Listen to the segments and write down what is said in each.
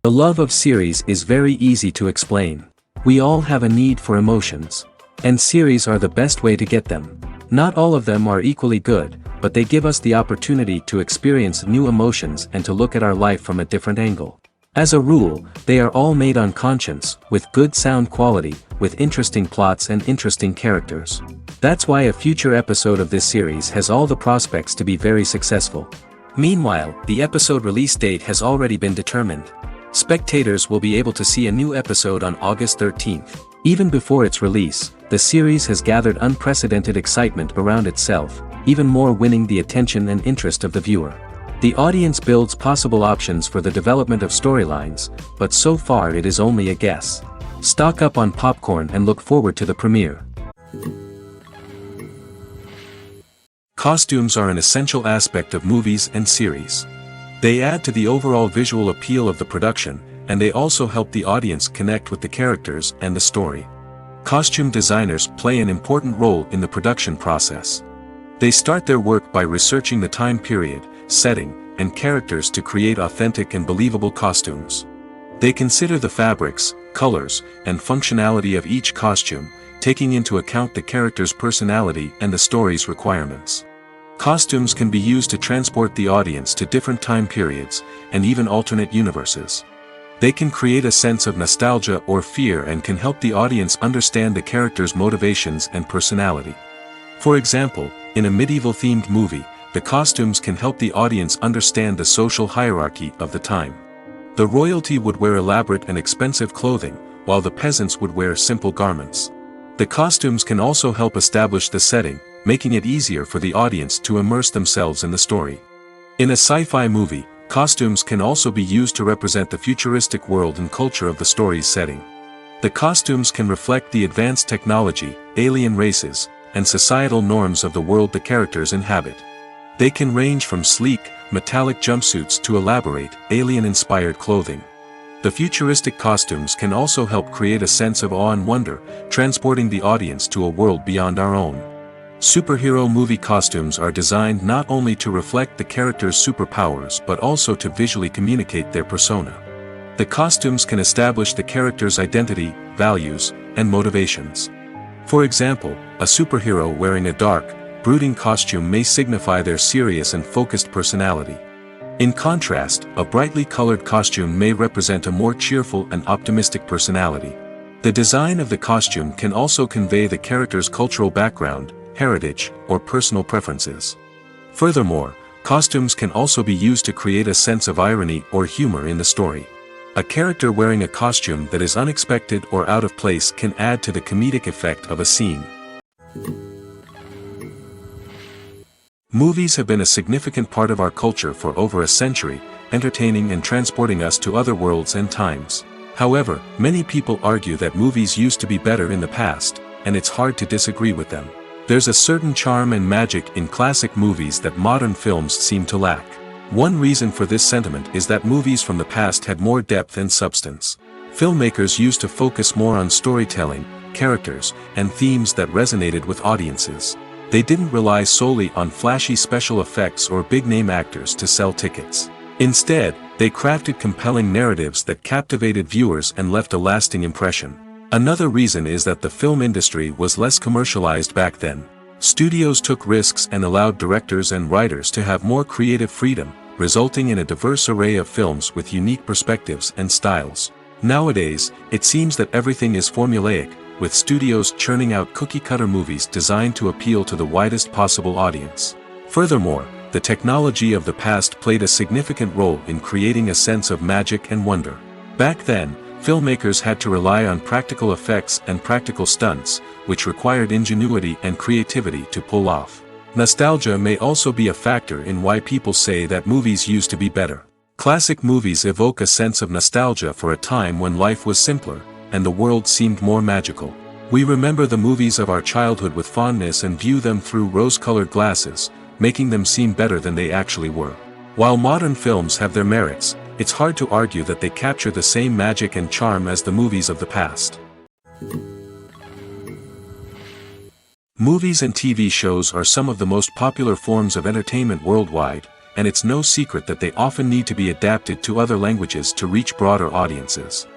The love of series is very easy to explain. We all have a need for emotions. And series are the best way to get them. Not all of them are equally good, but they give us the opportunity to experience new emotions and to look at our life from a different angle. As a rule, they are all made on conscience, with good sound quality, with interesting plots and interesting characters. That's why a future episode of this series has all the prospects to be very successful. Meanwhile, the episode release date has already been determined. Spectators will be able to see a new episode on August 13th. Even before its release, the series has gathered unprecedented excitement around itself, even more winning the attention and interest of the viewer. The audience builds possible options for the development of storylines, but so far it is only a guess. Stock up on popcorn and look forward to the premiere. Costumes are an essential aspect of movies and series. They add to the overall visual appeal of the production, and they also help the audience connect with the characters and the story. Costume designers play an important role in the production process. They start their work by researching the time period, setting, and characters to create authentic and believable costumes. They consider the fabrics, colors, and functionality of each costume, taking into account the character's personality and the story's requirements. Costumes can be used to transport the audience to different time periods, and even alternate universes. They can create a sense of nostalgia or fear and can help the audience understand the character's motivations and personality. For example, in a medieval-themed movie, the costumes can help the audience understand the social hierarchy of the time. The royalty would wear elaborate and expensive clothing, while the peasants would wear simple garments. The costumes can also help establish the setting, making it easier for the audience to immerse themselves in the story. In a sci-fi movie, costumes can also be used to represent the futuristic world and culture of the story's setting. The costumes can reflect the advanced technology, alien races, and societal norms of the world the characters inhabit. They can range from sleek, metallic jumpsuits to elaborate, alien-inspired clothing. The futuristic costumes can also help create a sense of awe and wonder, transporting the audience to a world beyond our own. Superhero movie costumes are designed not only to reflect the character's superpowers but also to visually communicate their persona. The costumes can establish the character's identity, values, and motivations. For example, a superhero wearing a dark, brooding costume may signify their serious and focused personality. In contrast, a brightly colored costume may represent a more cheerful and optimistic personality. The design of the costume can also convey the character's cultural background, heritage, or personal preferences. Furthermore, costumes can also be used to create a sense of irony or humor in the story. A character wearing a costume that is unexpected or out of place can add to the comedic effect of a scene. Movies have been a significant part of our culture for over a century, entertaining and transporting us to other worlds and times. However, many people argue that movies used to be better in the past, and it's hard to disagree with them. There's a certain charm and magic in classic movies that modern films seem to lack. One reason for this sentiment is that movies from the past had more depth and substance. Filmmakers used to focus more on storytelling, characters, and themes that resonated with audiences. They didn't rely solely on flashy special effects or big-name actors to sell tickets. Instead, they crafted compelling narratives that captivated viewers and left a lasting impression. Another reason is that the film industry was less commercialized back then. Studios took risks and allowed directors and writers to have more creative freedom, resulting in a diverse array of films with unique perspectives and styles. Nowadays, it seems that everything is formulaic, with studios churning out cookie-cutter movies designed to appeal to the widest possible audience. Furthermore, the technology of the past played a significant role in creating a sense of magic and wonder. Back then, filmmakers had to rely on practical effects and practical stunts, which required ingenuity and creativity to pull off. Nostalgia may also be a factor in why people say that movies used to be better. Classic movies evoke a sense of nostalgia for a time when life was simpler, and the world seemed more magical. We remember the movies of our childhood with fondness and view them through rose-colored glasses, making them seem better than they actually were. While modern films have their merits, it's hard to argue that they capture the same magic and charm as the movies of the past. Movies and TV shows are some of the most popular forms of entertainment worldwide, and it's no secret that they often need to be adapted to other languages to reach broader audiences.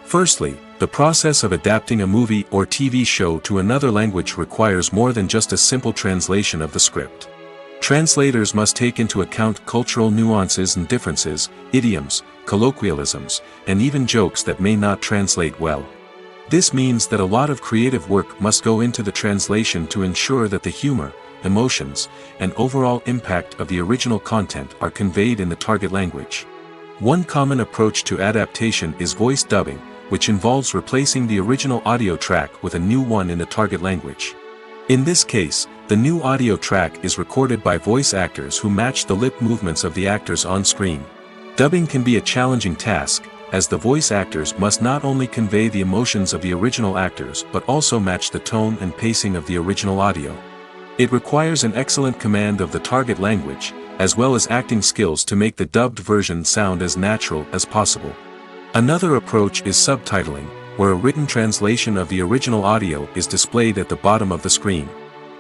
Firstly, the process of adapting a movie or TV show to another language requires more than just a simple translation of the script. Translators must take into account cultural nuances and differences, idioms, colloquialisms, and even jokes that may not translate well. This means that a lot of creative work must go into the translation to ensure that the humor, emotions, and overall impact of the original content are conveyed in the target language. One common approach to adaptation is voice dubbing, which involves replacing the original audio track with a new one in the target language. In this case, the new audio track is recorded by voice actors who match the lip movements of the actors on screen. Dubbing can be a challenging task, as the voice actors must not only convey the emotions of the original actors but also match the tone and pacing of the original audio. It requires an excellent command of the target language, as well as acting skills to make the dubbed version sound as natural as possible. Another approach is subtitling, where a written translation of the original audio is displayed at the bottom of the screen.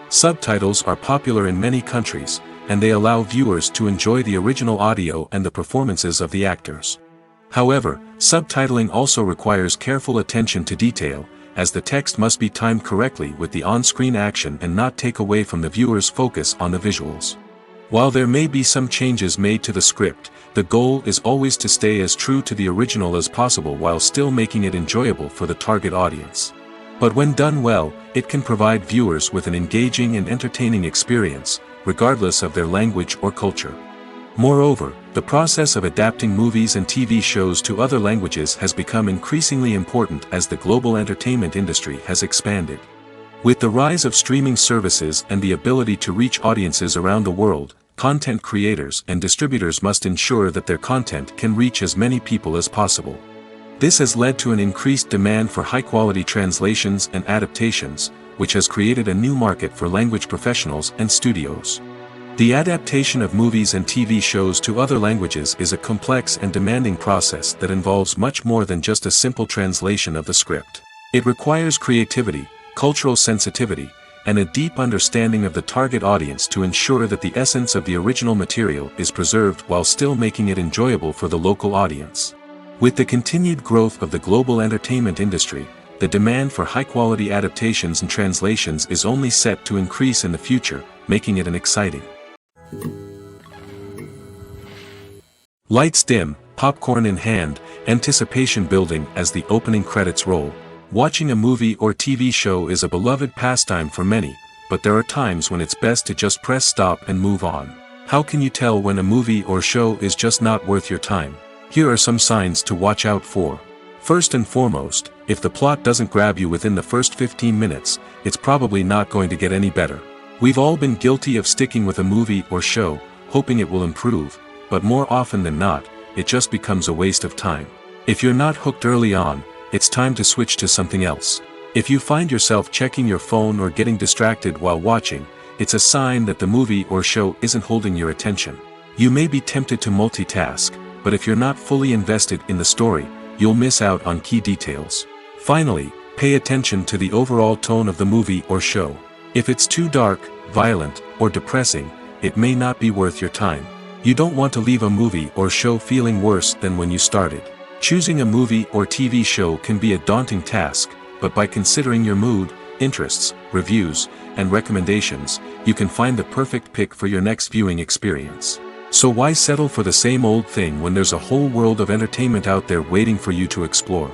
Subtitles are popular in many countries, and they allow viewers to enjoy the original audio and the performances of the actors. However, subtitling also requires careful attention to detail, as the text must be timed correctly with the on-screen action and not take away from the viewer's focus on the visuals. While there may be some changes made to the script, the goal is always to stay as true to the original as possible while still making it enjoyable for the target audience. But when done well, it can provide viewers with an engaging and entertaining experience, regardless of their language or culture. Moreover, the process of adapting movies and TV shows to other languages has become increasingly important as the global entertainment industry has expanded. With the rise of streaming services and the ability to reach audiences around the world, content creators and distributors must ensure that their content can reach as many people as possible. This has led to an increased demand for high-quality translations and adaptations, which has created a new market for language professionals and studios. The adaptation of movies and TV shows to other languages is a complex and demanding process that involves much more than just a simple translation of the script. It requires creativity, cultural sensitivity, and a deep understanding of the target audience to ensure that the essence of the original material is preserved while still making it enjoyable for the local audience. With the continued growth of the global entertainment industry, the demand for high-quality adaptations and translations is only set to increase in the future, making it an exciting. Lights dim, popcorn in hand, anticipation building as the opening credits roll. Watching a movie or TV show is a beloved pastime for many, but there are times when it's best to just press stop and move on. How can you tell when a movie or show is just not worth your time? Here are some signs to watch out for. First and foremost, if the plot doesn't grab you within the first 15 minutes, it's probably not going to get any better. We've all been guilty of sticking with a movie or show, hoping it will improve, but more often than not, it just becomes a waste of time. If you're not hooked early on, it's time to switch to something else. If you find yourself checking your phone or getting distracted while watching, it's a sign that the movie or show isn't holding your attention. You may be tempted to multitask, but if you're not fully invested in the story, you'll miss out on key details. Finally, pay attention to the overall tone of the movie or show. If it's too dark, violent, or depressing, it may not be worth your time. You don't want to leave a movie or show feeling worse than when you started. Choosing a movie or TV show can be a daunting task, but by considering your mood, interests, reviews, and recommendations, you can find the perfect pick for your next viewing experience. So why settle for the same old thing when there's a whole world of entertainment out there waiting for you to explore?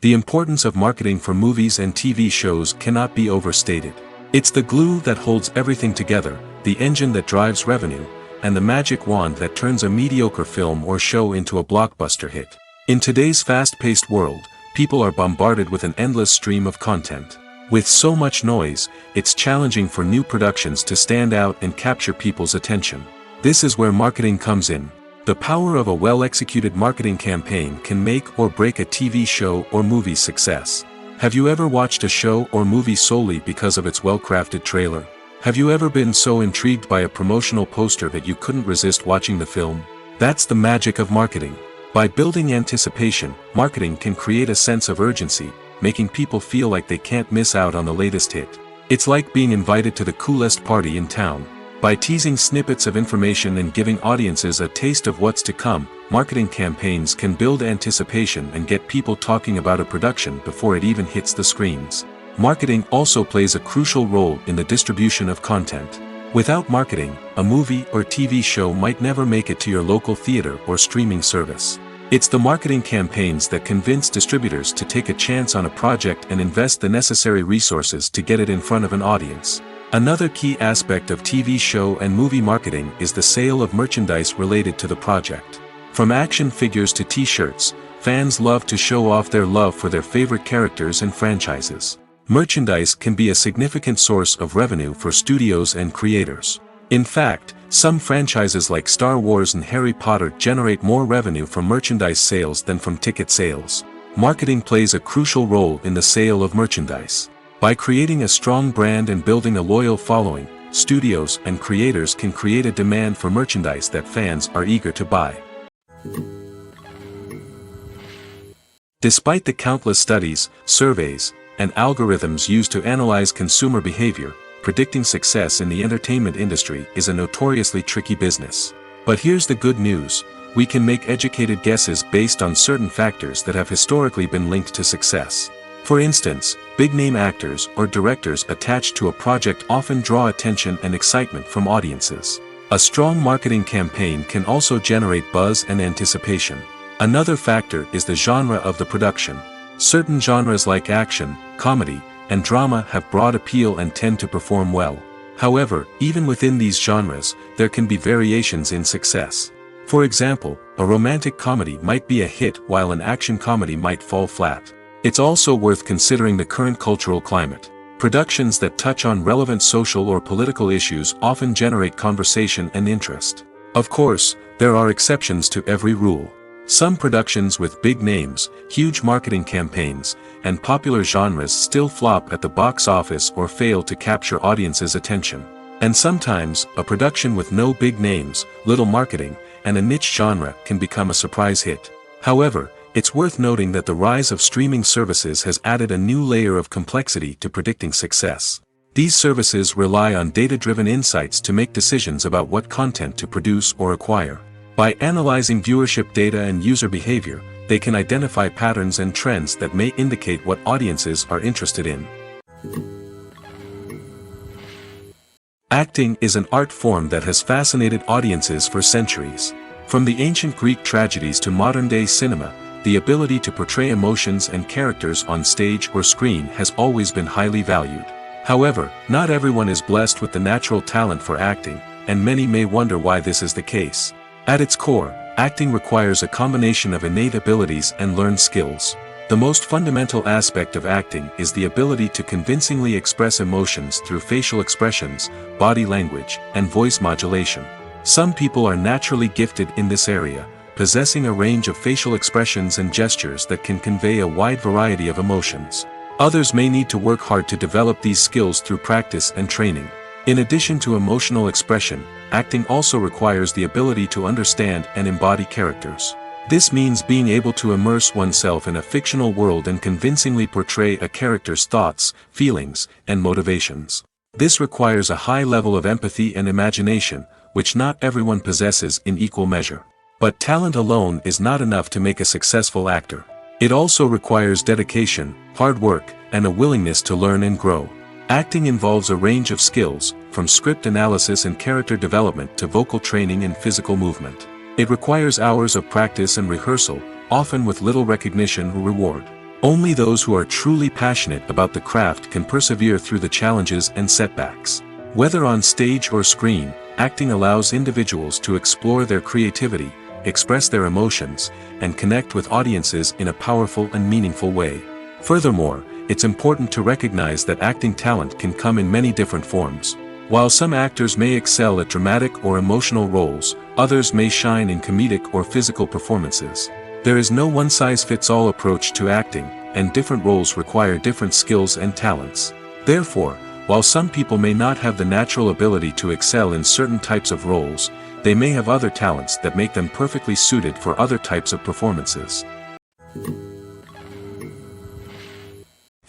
The importance of marketing for movies and TV shows cannot be overstated. It's the glue that holds everything together, the engine that drives revenue, and the magic wand that turns a mediocre film or show into a blockbuster hit. In today's fast-paced world, people are bombarded with an endless stream of content. With so much noise, it's challenging for new productions to stand out and capture people's attention. This is where marketing comes in. The power of a well-executed marketing campaign can make or break a TV show or movie's success. Have you ever watched a show or movie solely because of its well-crafted trailer? Have you ever been so intrigued by a promotional poster that you couldn't resist watching the film? That's the magic of marketing. By building anticipation, marketing can create a sense of urgency, making people feel like they can't miss out on the latest hit. It's like being invited to the coolest party in town. By teasing snippets of information and giving audiences a taste of what's to come, marketing campaigns can build anticipation and get people talking about a production before it even hits the screens. Marketing also plays a crucial role in the distribution of content. Without marketing, a movie or TV show might never make it to your local theater or streaming service. It's the marketing campaigns that convince distributors to take a chance on a project and invest the necessary resources to get it in front of an audience. Another key aspect of TV show and movie marketing is the sale of merchandise related to the project. From action figures to t-shirts, fans love to show off their love for their favorite characters and franchises. Merchandise can be a significant source of revenue for studios and creators. In fact, some franchises like Star Wars and Harry Potter generate more revenue from merchandise sales than from ticket sales. Marketing plays a crucial role in the sale of merchandise. By creating a strong brand and building a loyal following, studios and creators can create a demand for merchandise that fans are eager to buy. Despite the countless studies, surveys, and algorithms used to analyze consumer behavior, predicting success in the entertainment industry is a notoriously tricky business. But here's the good news: we can make educated guesses based on certain factors that have historically been linked to success. For instance, big-name actors or directors attached to a project often draw attention and excitement from audiences. A strong marketing campaign can also generate buzz and anticipation. Another factor is the genre of the production. Certain genres like action, comedy, and drama have broad appeal and tend to perform well. However, even within these genres, there can be variations in success. For example, a romantic comedy might be a hit while an action comedy might fall flat. It's also worth considering the current cultural climate. Productions that touch on relevant social or political issues often generate conversation and interest. Of course, there are exceptions to every rule. Some productions with big names, huge marketing campaigns, and popular genres still flop at the box office or fail to capture audiences' attention. And sometimes, a production with no big names, little marketing, and a niche genre can become a surprise hit. However, it's worth noting that the rise of streaming services has added a new layer of complexity to predicting success. These services rely on data-driven insights to make decisions about what content to produce or acquire. By analyzing viewership data and user behavior, they can identify patterns and trends that may indicate what audiences are interested in. Acting is an art form that has fascinated audiences for centuries. From the ancient Greek tragedies to modern-day cinema, the ability to portray emotions and characters on stage or screen has always been highly valued. However, not everyone is blessed with the natural talent for acting, and many may wonder why this is the case. At its core, acting requires a combination of innate abilities and learned skills. The most fundamental aspect of acting is the ability to convincingly express emotions through facial expressions, body language, and voice modulation. Some people are naturally gifted in this area, possessing a range of facial expressions and gestures that can convey a wide variety of emotions. Others may need to work hard to develop these skills through practice and training. In addition to emotional expression, acting also requires the ability to understand and embody characters. This means being able to immerse oneself in a fictional world and convincingly portray a character's thoughts, feelings, and motivations. This requires a high level of empathy and imagination, which not everyone possesses in equal measure. But talent alone is not enough to make a successful actor. It also requires dedication, hard work, and a willingness to learn and grow. Acting involves a range of skills, from script analysis and character development to vocal training and physical movement. It requires hours of practice and rehearsal, often with little recognition or reward. Only those who are truly passionate about the craft can persevere through the challenges and setbacks. Whether on stage or screen, acting allows individuals to explore their creativity, express their emotions, and connect with audiences in a powerful and meaningful way. Furthermore, it's important to recognize that acting talent can come in many different forms. While some actors may excel at dramatic or emotional roles, others may shine in comedic or physical performances. There is no one-size-fits-all approach to acting, and different roles require different skills and talents. Therefore, while some people may not have the natural ability to excel in certain types of roles, they may have other talents that make them perfectly suited for other types of performances.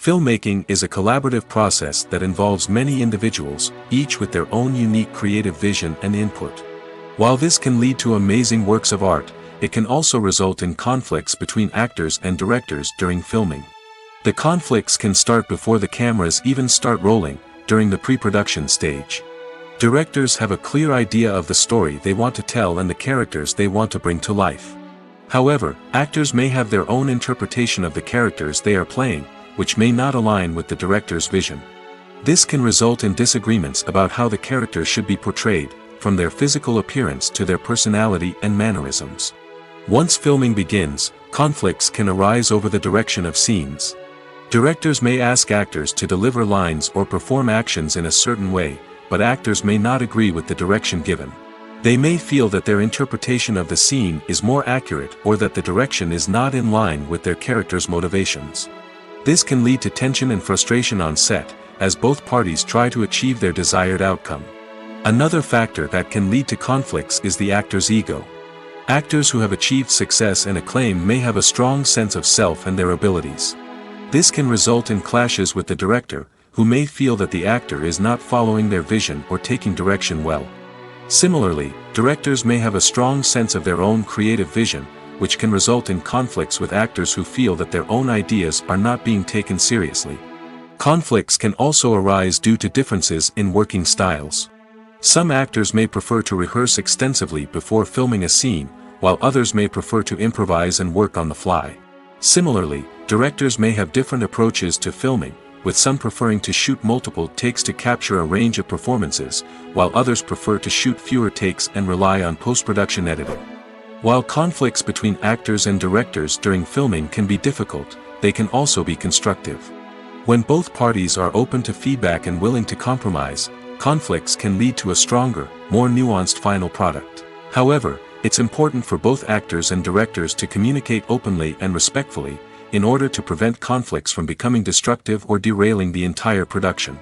Filmmaking is a collaborative process that involves many individuals, each with their own unique creative vision and input. While this can lead to amazing works of art, it can also result in conflicts between actors and directors during filming. The conflicts can start before the cameras even start rolling, during the pre-production stage. Directors have a clear idea of the story they want to tell and the characters they want to bring to life. However, actors may have their own interpretation of the characters they are playing, which may not align with the director's vision. This can result in disagreements about how the characters should be portrayed, from their physical appearance to their personality and mannerisms. Once filming begins, conflicts can arise over the direction of scenes. Directors may ask actors to deliver lines or perform actions in a certain way, but actors may not agree with the direction given. They may feel that their interpretation of the scene is more accurate or that the direction is not in line with their character's motivations. This can lead to tension and frustration on set, as both parties try to achieve their desired outcome. Another factor that can lead to conflicts is the actor's ego. Actors who have achieved success and acclaim may have a strong sense of self and their abilities. This can result in clashes with the director, who may feel that the actor is not following their vision or taking direction well. Similarly, directors may have a strong sense of their own creative vision, which can result in conflicts with actors who feel that their own ideas are not being taken seriously. Conflicts can also arise due to differences in working styles. Some actors may prefer to rehearse extensively before filming a scene, while others may prefer to improvise and work on the fly. Similarly, directors may have different approaches to filming, with some preferring to shoot multiple takes to capture a range of performances, while others prefer to shoot fewer takes and rely on post-production editing. While conflicts between actors and directors during filming can be difficult, they can also be constructive. When both parties are open to feedback and willing to compromise, conflicts can lead to a stronger, more nuanced final product. However, it's important for both actors and directors to communicate openly and respectfully, in order to prevent conflicts from becoming destructive or derailing the entire production.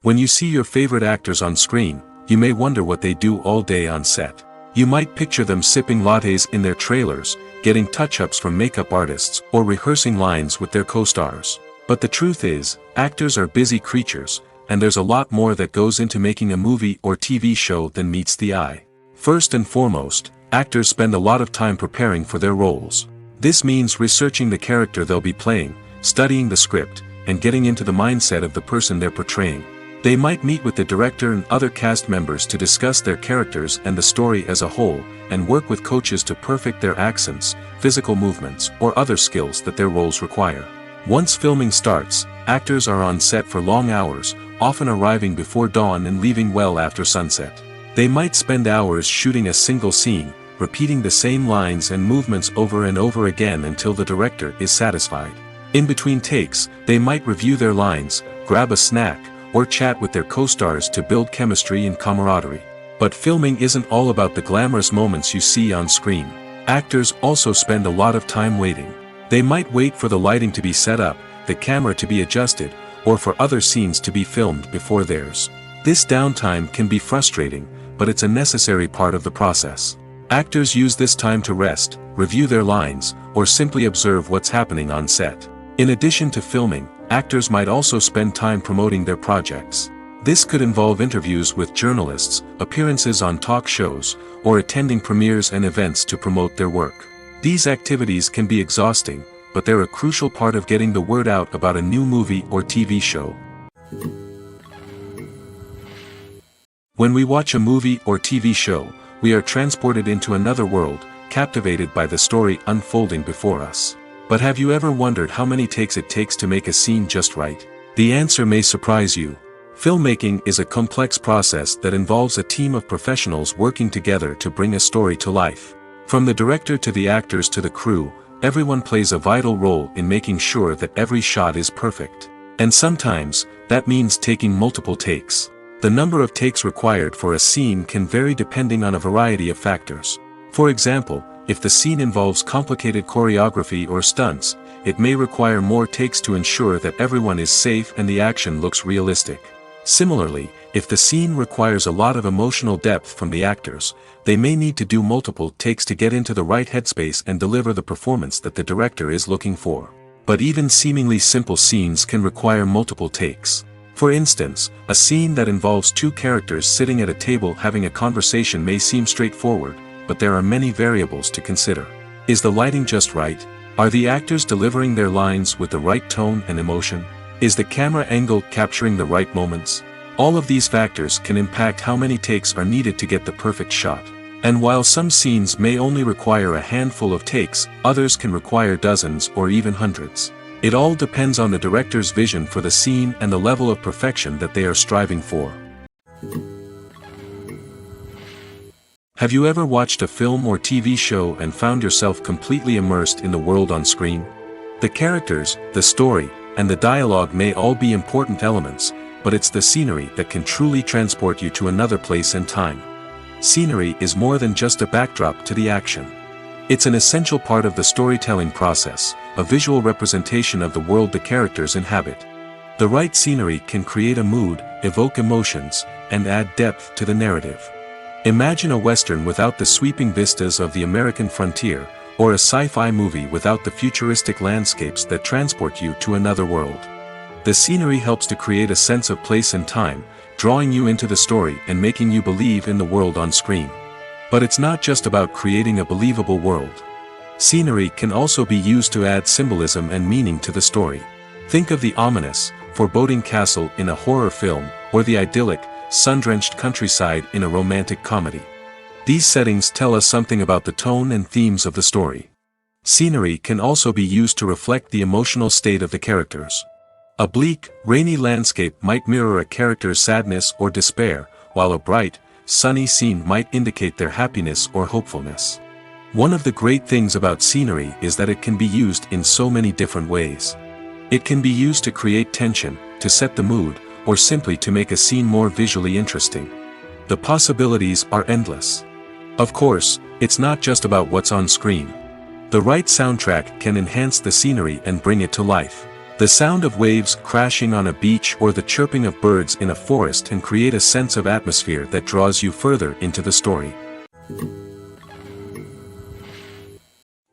When you see your favorite actors on screen, you may wonder what they do all day on set. You might picture them sipping lattes in their trailers, getting touch-ups from makeup artists, or rehearsing lines with their co-stars. But the truth is, actors are busy creatures, and there's a lot more that goes into making a movie or TV show than meets the eye. First and foremost, actors spend a lot of time preparing for their roles. This means researching the character they'll be playing, studying the script, and getting into the mindset of the person they're portraying. They might meet with the director and other cast members to discuss their characters and the story as a whole, and work with coaches to perfect their accents, physical movements, or other skills that their roles require. Once filming starts, actors are on set for long hours, often arriving before dawn and leaving well after sunset. They might spend hours shooting a single scene, repeating the same lines and movements over and over again until the director is satisfied. In between takes, they might review their lines, grab a snack, or chat with their co-stars to build chemistry and camaraderie. But filming isn't all about the glamorous moments you see on screen. Actors also spend a lot of time waiting. They might wait for the lighting to be set up, the camera to be adjusted, or for other scenes to be filmed before theirs. This downtime can be frustrating, but it's a necessary part of the process. Actors use this time to rest, review their lines, or simply observe what's happening on set. In addition to filming, actors might also spend time promoting their projects. This could involve interviews with journalists, appearances on talk shows, or attending premieres and events to promote their work. These activities can be exhausting, but they're a crucial part of getting the word out about a new movie or TV show. When we watch a movie or TV show, we are transported into another world, captivated by the story unfolding before us. But have you ever wondered how many takes it takes to make a scene just right? The answer may surprise you. Filmmaking is a complex process that involves a team of professionals working together to bring a story to life. From the director to the actors to the crew, everyone plays a vital role in making sure that every shot is perfect. And sometimes, that means taking multiple takes. The number of takes required for a scene can vary depending on a variety of factors. For example, if the scene involves complicated choreography or stunts, it may require more takes to ensure that everyone is safe and the action looks realistic. Similarly, If the scene requires a lot of emotional depth from the actors, they may need to do multiple takes to get into the right headspace and deliver the performance that the director is looking for. But even seemingly simple scenes can require multiple takes. For instance, a scene that involves two characters sitting at a table having a conversation may seem straightforward, but there are many variables to consider. Is the lighting just right? Are the actors delivering their lines with the right tone and emotion? Is the camera angle capturing the right moments? All of these factors can impact how many takes are needed to get the perfect shot. And while some scenes may only require a handful of takes, others can require dozens or even hundreds. It all depends on the director's vision for the scene and the level of perfection that they are striving for. Have you ever watched a film or TV show and found yourself completely immersed in the world on screen? The characters, the story, and the dialogue may all be important elements, but it's the scenery that can truly transport you to another place and time. Scenery is more than just a backdrop to the action. It's an essential part of the storytelling process, a visual representation of the world the characters inhabit. The right scenery can create a mood, evoke emotions, and add depth to the narrative. Imagine a Western without the sweeping vistas of the American frontier, or a sci-fi movie without the futuristic landscapes that transport you to another world. The scenery helps to create a sense of place and time, drawing you into the story and making you believe in the world on screen. But it's not just about creating a believable world. Scenery can also be used to add symbolism and meaning to the story. Think of the ominous, foreboding castle in a horror film, or the idyllic, sun-drenched countryside in a romantic comedy. These settings tell us something about the tone and themes of the story. Scenery can also be used to reflect the emotional state of the characters. A bleak, rainy landscape might mirror a character's sadness or despair, while a bright, sunny scene might indicate their happiness or hopefulness. One of the great things about scenery is that it can be used in so many different ways. It can be used to create tension, to set the mood, or simply to make a scene more visually interesting. The possibilities are endless. Of course, it's not just about what's on screen. The right soundtrack can enhance the scenery and bring it to life. The sound of waves crashing on a beach or the chirping of birds in a forest can create a sense of atmosphere that draws you further into the story.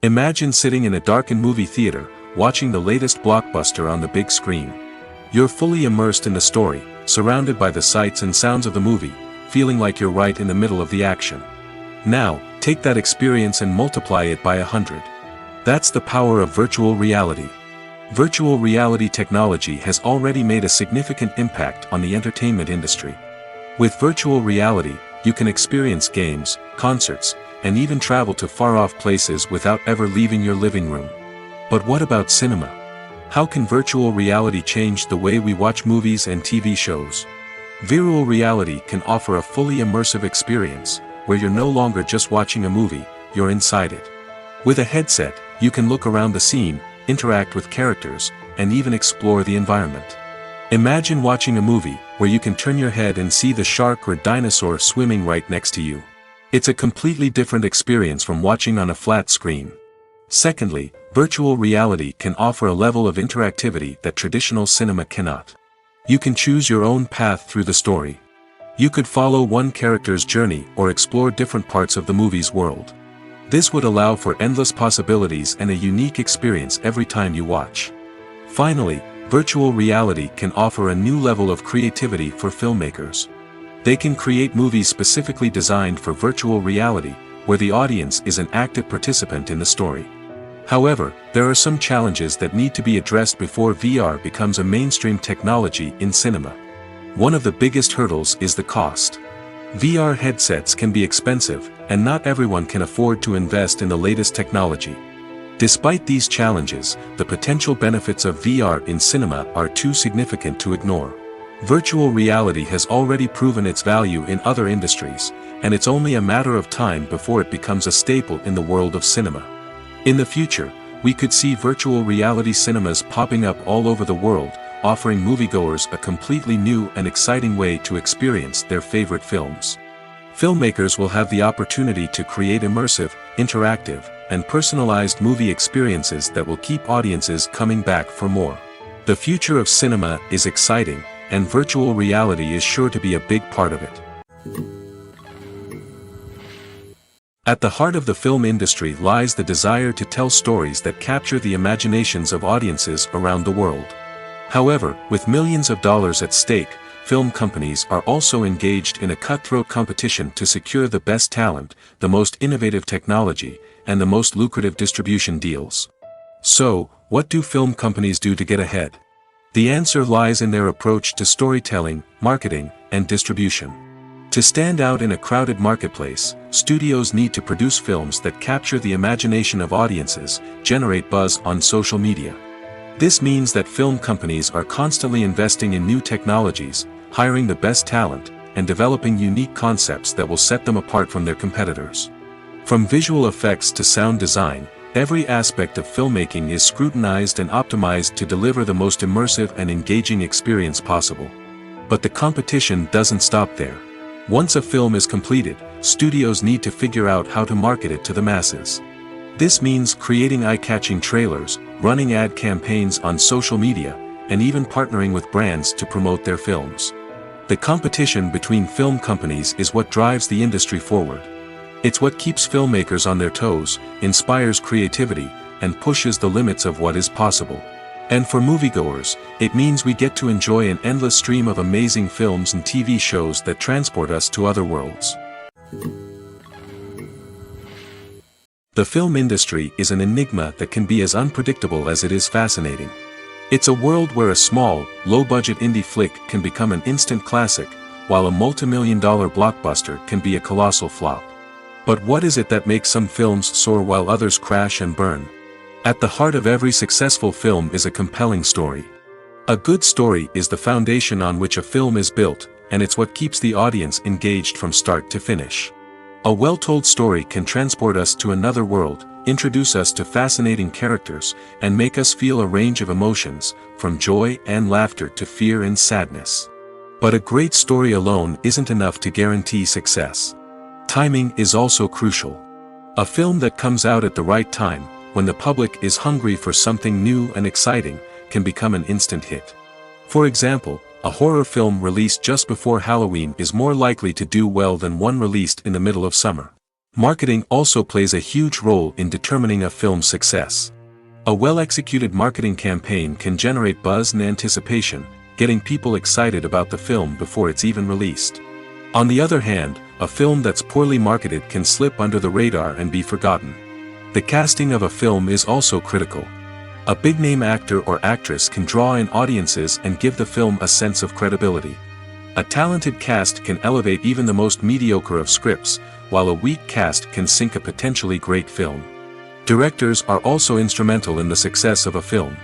Imagine sitting in a darkened movie theater, watching the latest blockbuster on the big screen. You're fully immersed in the story, surrounded by the sights and sounds of the movie, feeling like you're right in the middle of the action. Now, take that experience and multiply it by 100. That's the power of virtual reality. Virtual reality technology has already made a significant impact on the entertainment industry. With virtual reality, you can experience games, concerts, and even travel to far-off places without ever leaving your living room. But what about cinema? How can virtual reality change the way we watch movies and TV shows? Virtual reality can offer a fully immersive experience, where you're no longer just watching a movie, you're inside it. With a headset, you can look around the scene, interact with characters, and even explore the environment. Imagine watching a movie where you can turn your head and see the shark or dinosaur swimming right next to you. It's a completely different experience from watching on a flat screen. Secondly, virtual reality can offer a level of interactivity that traditional cinema cannot. You can choose your own path through the story. You could follow one character's journey or explore different parts of the movie's world. This would allow for endless possibilities and a unique experience every time you watch. Finally, virtual reality can offer a new level of creativity for filmmakers. They can create movies specifically designed for virtual reality, where the audience is an active participant in the story. However, there are some challenges that need to be addressed before VR becomes a mainstream technology in cinema. One of the biggest hurdles is the cost. VR headsets can be expensive, and not everyone can afford to invest in the latest technology. Despite these challenges, the potential benefits of VR in cinema are too significant to ignore. Virtual reality has already proven its value in other industries, and it's only a matter of time before it becomes a staple in the world of cinema. In the future, we could see virtual reality cinemas popping up all over the world, offering moviegoers a completely new and exciting way to experience their favorite films. Filmmakers will have the opportunity to create immersive, interactive, and personalized movie experiences that will keep audiences coming back for more. The future of cinema is exciting, and virtual reality is sure to be a big part of it. At the heart of the film industry lies the desire to tell stories that capture the imaginations of audiences around the world. However, with millions of dollars at stake, film companies are also engaged in a cutthroat competition to secure the best talent, the most innovative technology, and the most lucrative distribution deals. So, what do film companies do to get ahead? The answer lies in their approach to storytelling, marketing, and distribution. To stand out in a crowded marketplace, studios need to produce films that capture the imagination of audiences, generate buzz on social media. This means that film companies are constantly investing in new technologies, hiring the best talent, and developing unique concepts that will set them apart from their competitors. From visual effects to sound design, every aspect of filmmaking is scrutinized and optimized to deliver the most immersive and engaging experience possible. But the competition doesn't stop there. Once a film is completed, studios need to figure out how to market it to the masses. This means creating eye-catching trailers, running ad campaigns on social media, and even partnering with brands to promote their films. The competition between film companies is what drives the industry forward. It's what keeps filmmakers on their toes, inspires creativity, and pushes the limits of what is possible. And for moviegoers, it means we get to enjoy an endless stream of amazing films and TV shows that transport us to other worlds. The film industry is an enigma that can be as unpredictable as it is fascinating. It's a world where a small, low-budget indie flick can become an instant classic, while a multi-million-dollar blockbuster can be a colossal flop. But what is it that makes some films soar while others crash and burn? At the heart of every successful film is a compelling story. A good story is the foundation on which a film is built, and it's what keeps the audience engaged from start to finish. A well-told story can transport us to another world, introduce us to fascinating characters, and make us feel a range of emotions, from joy and laughter to fear and sadness. But a great story alone isn't enough to guarantee success. Timing is also crucial. A film that comes out at the right time, when the public is hungry for something new and exciting, can become an instant hit. For example, a horror film released just before Halloween is more likely to do well than one released in the middle of summer. Marketing also plays a huge role in determining a film's success. A well-executed marketing campaign can generate buzz and anticipation, getting people excited about the film before it's even released. On the other hand, a film that's poorly marketed can slip under the radar and be forgotten. The casting of a film is also critical. A big-name actor or actress can draw in audiences and give the film a sense of credibility. A talented cast can elevate even the most mediocre of scripts, while a weak cast can sink a potentially great film. Directors are also instrumental in the success of a film.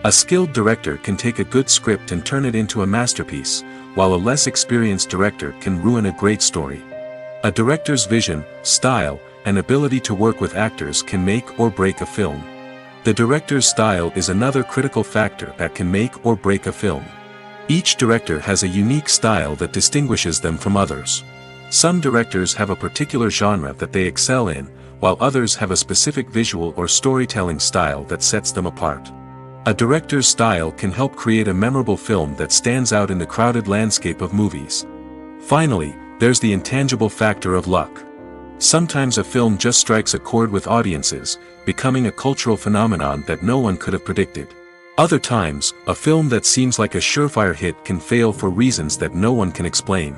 A skilled director can take a good script and turn it into a masterpiece, while a less experienced director can ruin a great story. A director's vision, style, and ability to work with actors can make or break a film. The director's style is another critical factor that can make or break a film. Each director has a unique style that distinguishes them from others. Some directors have a particular genre that they excel in, while others have a specific visual or storytelling style that sets them apart. A director's style can help create a memorable film that stands out in the crowded landscape of movies. Finally, there's the intangible factor of luck. Sometimes a film just strikes a chord with audiences, becoming a cultural phenomenon that no one could have predicted. Other times, a film that seems like a surefire hit can fail for reasons that no one can explain.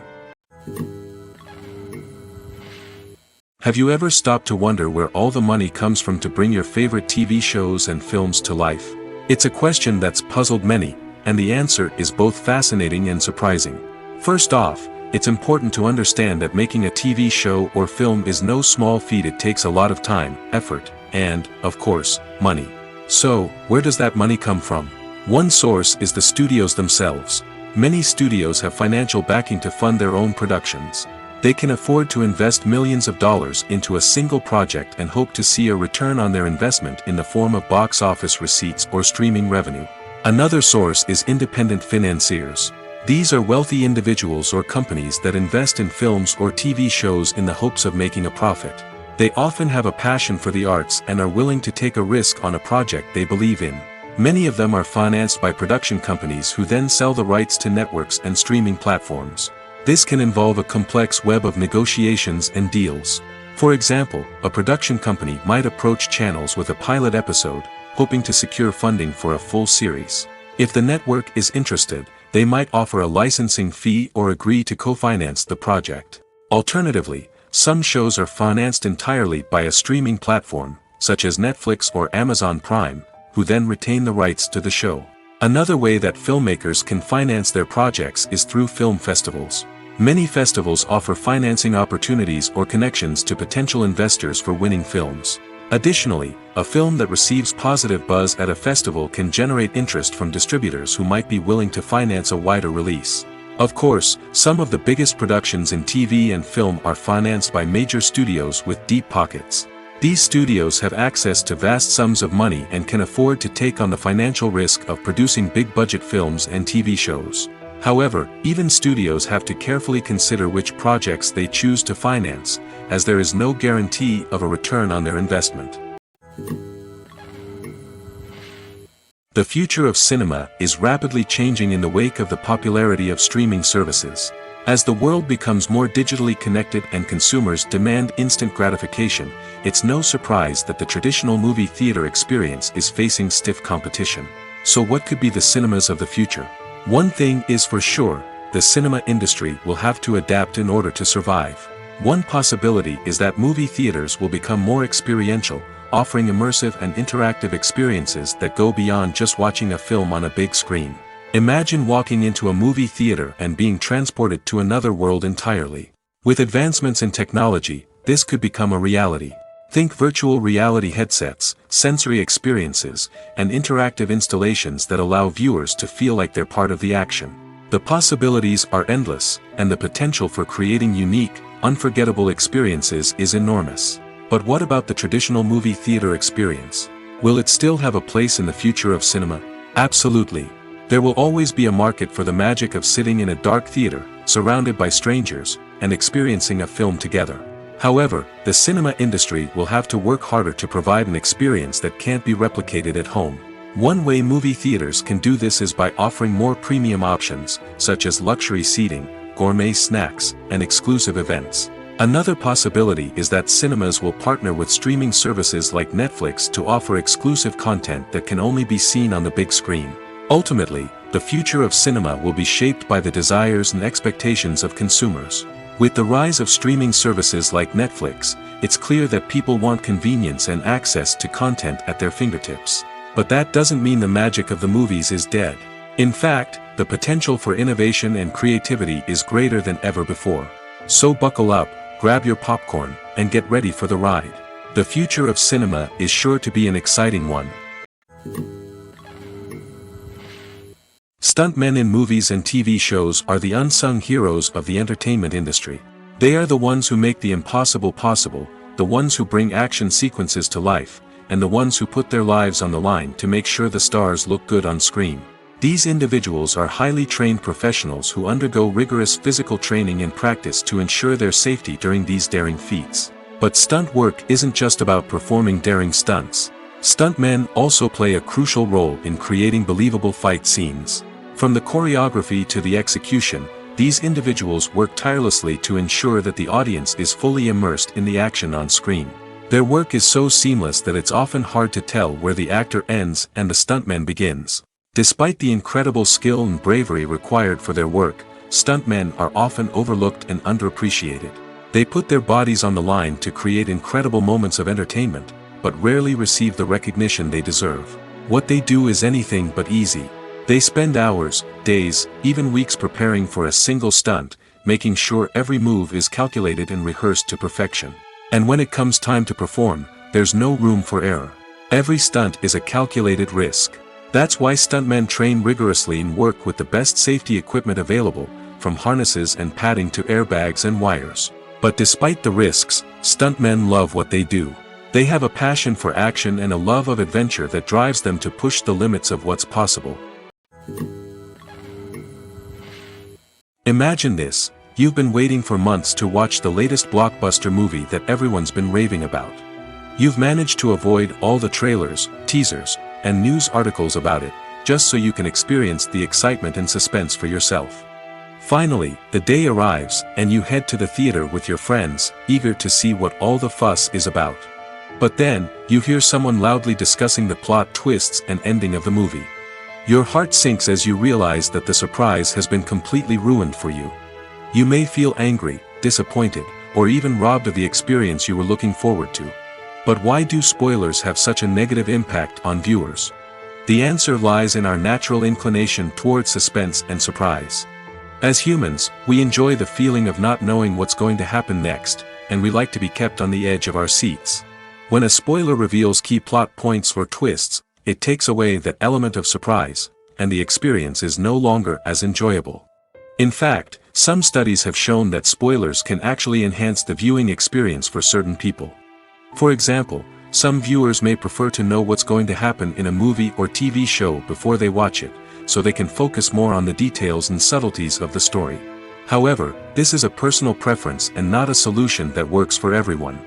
Have you ever stopped to wonder where all the money comes from to bring your favorite TV shows and films to life? It's a question that's puzzled many, and the answer is both fascinating and surprising. First off, it's important to understand that making a TV show or film is no small feat. It takes a lot of time, effort, and, of course, money. So, where does that money come from? One source is the studios themselves. Many studios have financial backing to fund their own productions. They can afford to invest millions of dollars into a single project and hope to see a return on their investment in the form of box office receipts or streaming revenue. Another source is independent financiers. These are wealthy individuals or companies that invest in films or TV shows in the hopes of making a profit. They often have a passion for the arts and are willing to take a risk on a project they believe in. Many of them are financed by production companies who then sell the rights to networks and streaming platforms. This can involve a complex web of negotiations and deals. For example, a production company might approach channels with a pilot episode, hoping to secure funding for a full series. If the network is interested, they might offer a licensing fee or agree to co-finance the project. Alternatively, some shows are financed entirely by a streaming platform, such as Netflix or Amazon Prime, who then retain the rights to the show. Another way that filmmakers can finance their projects is through film festivals. Many festivals offer financing opportunities or connections to potential investors for winning films. Additionally, a film that receives positive buzz at a festival can generate interest from distributors who might be willing to finance a wider release. Of course, some of the biggest productions in TV and film are financed by major studios with deep pockets. These studios have access to vast sums of money and can afford to take on the financial risk of producing big-budget films and TV shows. However, even studios have to carefully consider which projects they choose to finance, as there is no guarantee of a return on their investment. The future of cinema is rapidly changing in the wake of the popularity of streaming services. As the world becomes more digitally connected and consumers demand instant gratification, it's no surprise that the traditional movie theater experience is facing stiff competition. So what could be the cinemas of the future? One thing is for sure, the cinema industry will have to adapt in order to survive. One possibility is that movie theaters will become more experiential, offering immersive and interactive experiences that go beyond just watching a film on a big screen. Imagine walking into a movie theater and being transported to another world entirely. With advancements in technology, this could become a reality. Think virtual reality headsets, sensory experiences, and interactive installations that allow viewers to feel like they're part of the action. The possibilities are endless, and the potential for creating unique, unforgettable experiences is enormous. But what about the traditional movie theater experience? Will it still have a place in the future of cinema? Absolutely. There will always be a market for the magic of sitting in a dark theater, surrounded by strangers, and experiencing a film together. However, the cinema industry will have to work harder to provide an experience that can't be replicated at home. One way movie theaters can do this is by offering more premium options, such as luxury seating, gourmet snacks, and exclusive events. Another possibility is that cinemas will partner with streaming services like Netflix to offer exclusive content that can only be seen on the big screen. Ultimately, the future of cinema will be shaped by the desires and expectations of consumers. With the rise of streaming services like Netflix, it's clear that people want convenience and access to content at their fingertips. But that doesn't mean the magic of the movies is dead. In fact, the potential for innovation and creativity is greater than ever before. So buckle up, grab your popcorn, and get ready for the ride. The future of cinema is sure to be an exciting one. Stuntmen in movies and TV shows are the unsung heroes of the entertainment industry. They are the ones who make the impossible possible, the ones who bring action sequences to life, and the ones who put their lives on the line to make sure the stars look good on screen. These individuals are highly trained professionals who undergo rigorous physical training and practice to ensure their safety during these daring feats. But stunt work isn't just about performing daring stunts. Stuntmen also play a crucial role in creating believable fight scenes. From the choreography to the execution, these individuals work tirelessly to ensure that the audience is fully immersed in the action on screen. Their work is so seamless that it's often hard to tell where the actor ends and the stuntman begins. Despite the incredible skill and bravery required for their work, stuntmen are often overlooked and underappreciated. They put their bodies on the line to create incredible moments of entertainment, but rarely receive the recognition they deserve. What they do is anything but easy. They spend hours, days, even weeks preparing for a single stunt, making sure every move is calculated and rehearsed to perfection. And when it comes time to perform, there's no room for error. Every stunt is a calculated risk. That's why stuntmen train rigorously and work with the best safety equipment available, from harnesses and padding to airbags and wires. But despite the risks, stuntmen love what they do. They have a passion for action and a love of adventure that drives them to push the limits of what's possible. Imagine this, you've been waiting for months to watch the latest blockbuster movie that everyone's been raving about. You've managed to avoid all the trailers, teasers, and news articles about it, just so you can experience the excitement and suspense for yourself. Finally, the day arrives, and you head to the theater with your friends, eager to see what all the fuss is about. But then, you hear someone loudly discussing the plot twists and ending of the movie. Your heart sinks as you realize that the surprise has been completely ruined for you. You may feel angry, disappointed, or even robbed of the experience you were looking forward to. But why do spoilers have such a negative impact on viewers? The answer lies in our natural inclination toward suspense and surprise. As humans, we enjoy the feeling of not knowing what's going to happen next, and we like to be kept on the edge of our seats. When a spoiler reveals key plot points or twists, it takes away that element of surprise, and the experience is no longer as enjoyable. In fact, some studies have shown that spoilers can actually enhance the viewing experience for certain people. For example, some viewers may prefer to know what's going to happen in a movie or TV show before they watch it, so they can focus more on the details and subtleties of the story. However, this is a personal preference and not a solution that works for everyone.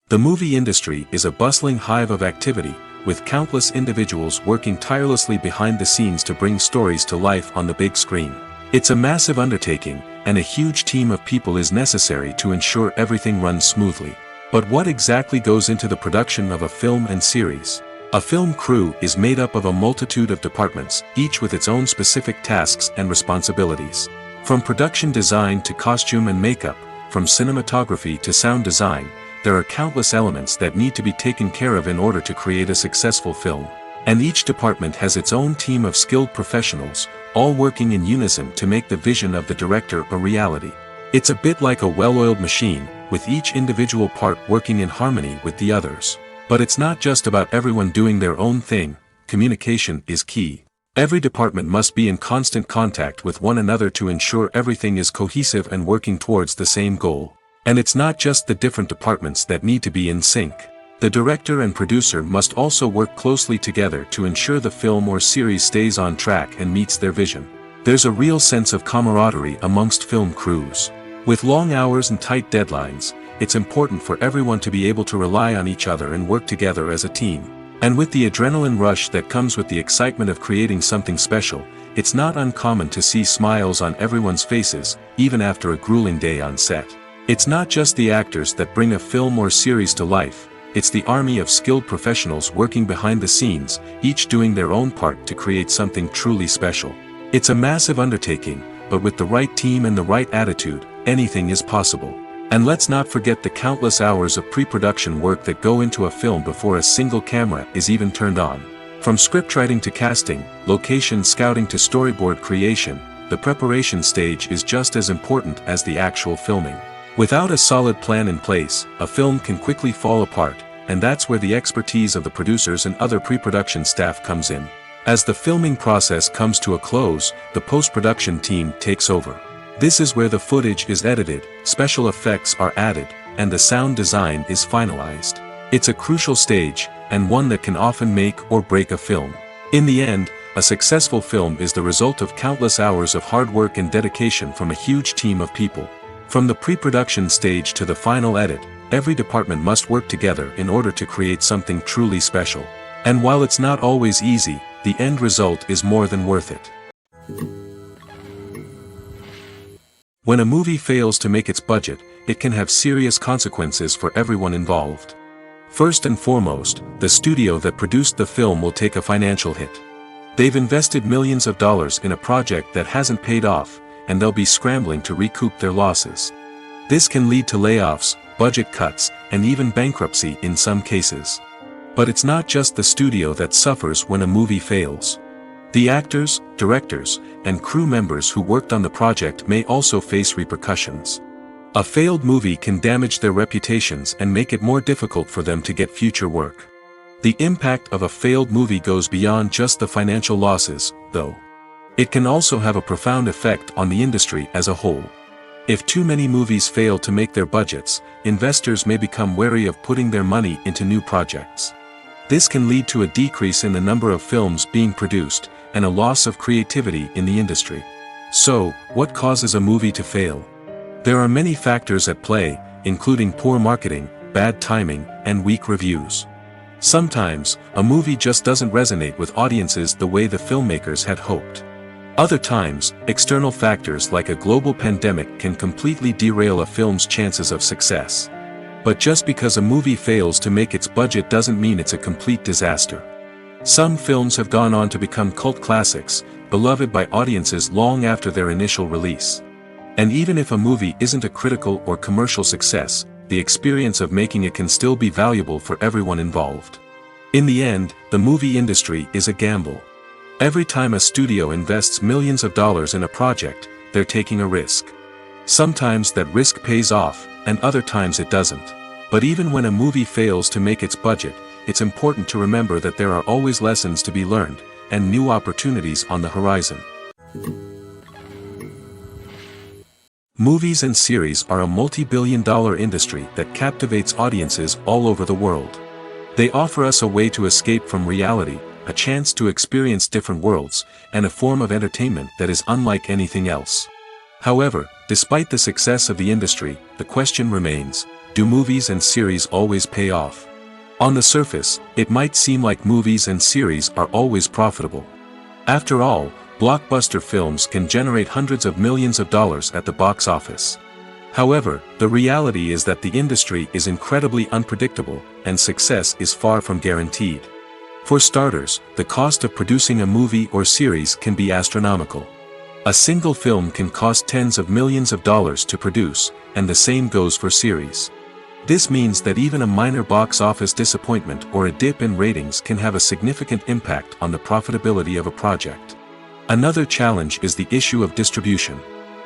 The movie industry is a bustling hive of activity, with countless individuals working tirelessly behind the scenes to bring stories to life on the big screen. It's a massive undertaking, and a huge team of people is necessary to ensure everything runs smoothly. But what exactly goes into the production of a film and series? A film crew is made up of a multitude of departments, each with its own specific tasks and responsibilities. From production design to costume and makeup, from cinematography to sound design, there are countless elements that need to be taken care of in order to create a successful film. And each department has its own team of skilled professionals, all working in unison to make the vision of the director a reality. It's a bit like a well-oiled machine, with each individual part working in harmony with the others. But it's not just about everyone doing their own thing. Communication is key. Every department must be in constant contact with one another to ensure everything is cohesive and working towards the same goal. And it's not just the different departments that need to be in sync. The director and producer must also work closely together to ensure the film or series stays on track and meets their vision. There's a real sense of camaraderie amongst film crews. With long hours and tight deadlines, it's important for everyone to be able to rely on each other and work together as a team. And with the adrenaline rush that comes with the excitement of creating something special, it's not uncommon to see smiles on everyone's faces, even after a grueling day on set. It's not just the actors that bring a film or series to life, it's the army of skilled professionals working behind the scenes, each doing their own part to create something truly special. It's a massive undertaking, but with the right team and the right attitude, anything is possible. And let's not forget the countless hours of pre-production work that go into a film before a single camera is even turned on. From scriptwriting to casting, location scouting to storyboard creation, the preparation stage is just as important as the actual filming. Without a solid plan in place, a film can quickly fall apart, and that's where the expertise of the producers and other pre-production staff comes in. As the filming process comes to a close, the post-production team takes over. This is where the footage is edited, special effects are added, and the sound design is finalized. It's a crucial stage, and one that can often make or break a film. In the end, a successful film is the result of countless hours of hard work and dedication from a huge team of people. From the pre-production stage to the final edit, every department must work together in order to create something truly special. And while it's not always easy, the end result is more than worth it. When a movie fails to make its budget, it can have serious consequences for everyone involved. First and foremost, the studio that produced the film will take a financial hit. They've invested millions of dollars in a project that hasn't paid off, and they'll be scrambling to recoup their losses. This can lead to layoffs, budget cuts, and even bankruptcy in some cases. But it's not just the studio that suffers when a movie fails. The actors, directors, and crew members who worked on the project may also face repercussions. A failed movie can damage their reputations and make it more difficult for them to get future work. The impact of a failed movie goes beyond just the financial losses, though. It can also have a profound effect on the industry as a whole. If too many movies fail to make their budgets, investors may become wary of putting their money into new projects. This can lead to a decrease in the number of films being produced, and a loss of creativity in the industry. So, what causes a movie to fail? There are many factors at play, including poor marketing, bad timing, and weak reviews. Sometimes, a movie just doesn't resonate with audiences the way the filmmakers had hoped. Other times, external factors like a global pandemic can completely derail a film's chances of success. But just because a movie fails to make its budget doesn't mean it's a complete disaster. Some films have gone on to become cult classics, beloved by audiences long after their initial release. And even if a movie isn't a critical or commercial success, the experience of making it can still be valuable for everyone involved. In the end, the movie industry is a gamble. Every time a studio invests millions of dollars in a project, they're taking a risk. Sometimes that risk pays off, and other times it doesn't. But even when a movie fails to make its budget, it's important to remember that there are always lessons to be learned, and new opportunities on the horizon. Movies and series are a multi-billion-dollar industry that captivates audiences all over the world. They offer us a way to escape from reality, a chance to experience different worlds, and a form of entertainment that is unlike anything else. However, despite the success of the industry, the question remains, do movies and series always pay off? On the surface, it might seem like movies and series are always profitable. After all, blockbuster films can generate hundreds of millions of dollars at the box office. However, the reality is that the industry is incredibly unpredictable, and success is far from guaranteed. For starters, the cost of producing a movie or series can be astronomical. A single film can cost tens of millions of dollars to produce, and the same goes for series. This means that even a minor box office disappointment or a dip in ratings can have a significant impact on the profitability of a project. Another challenge is the issue of distribution.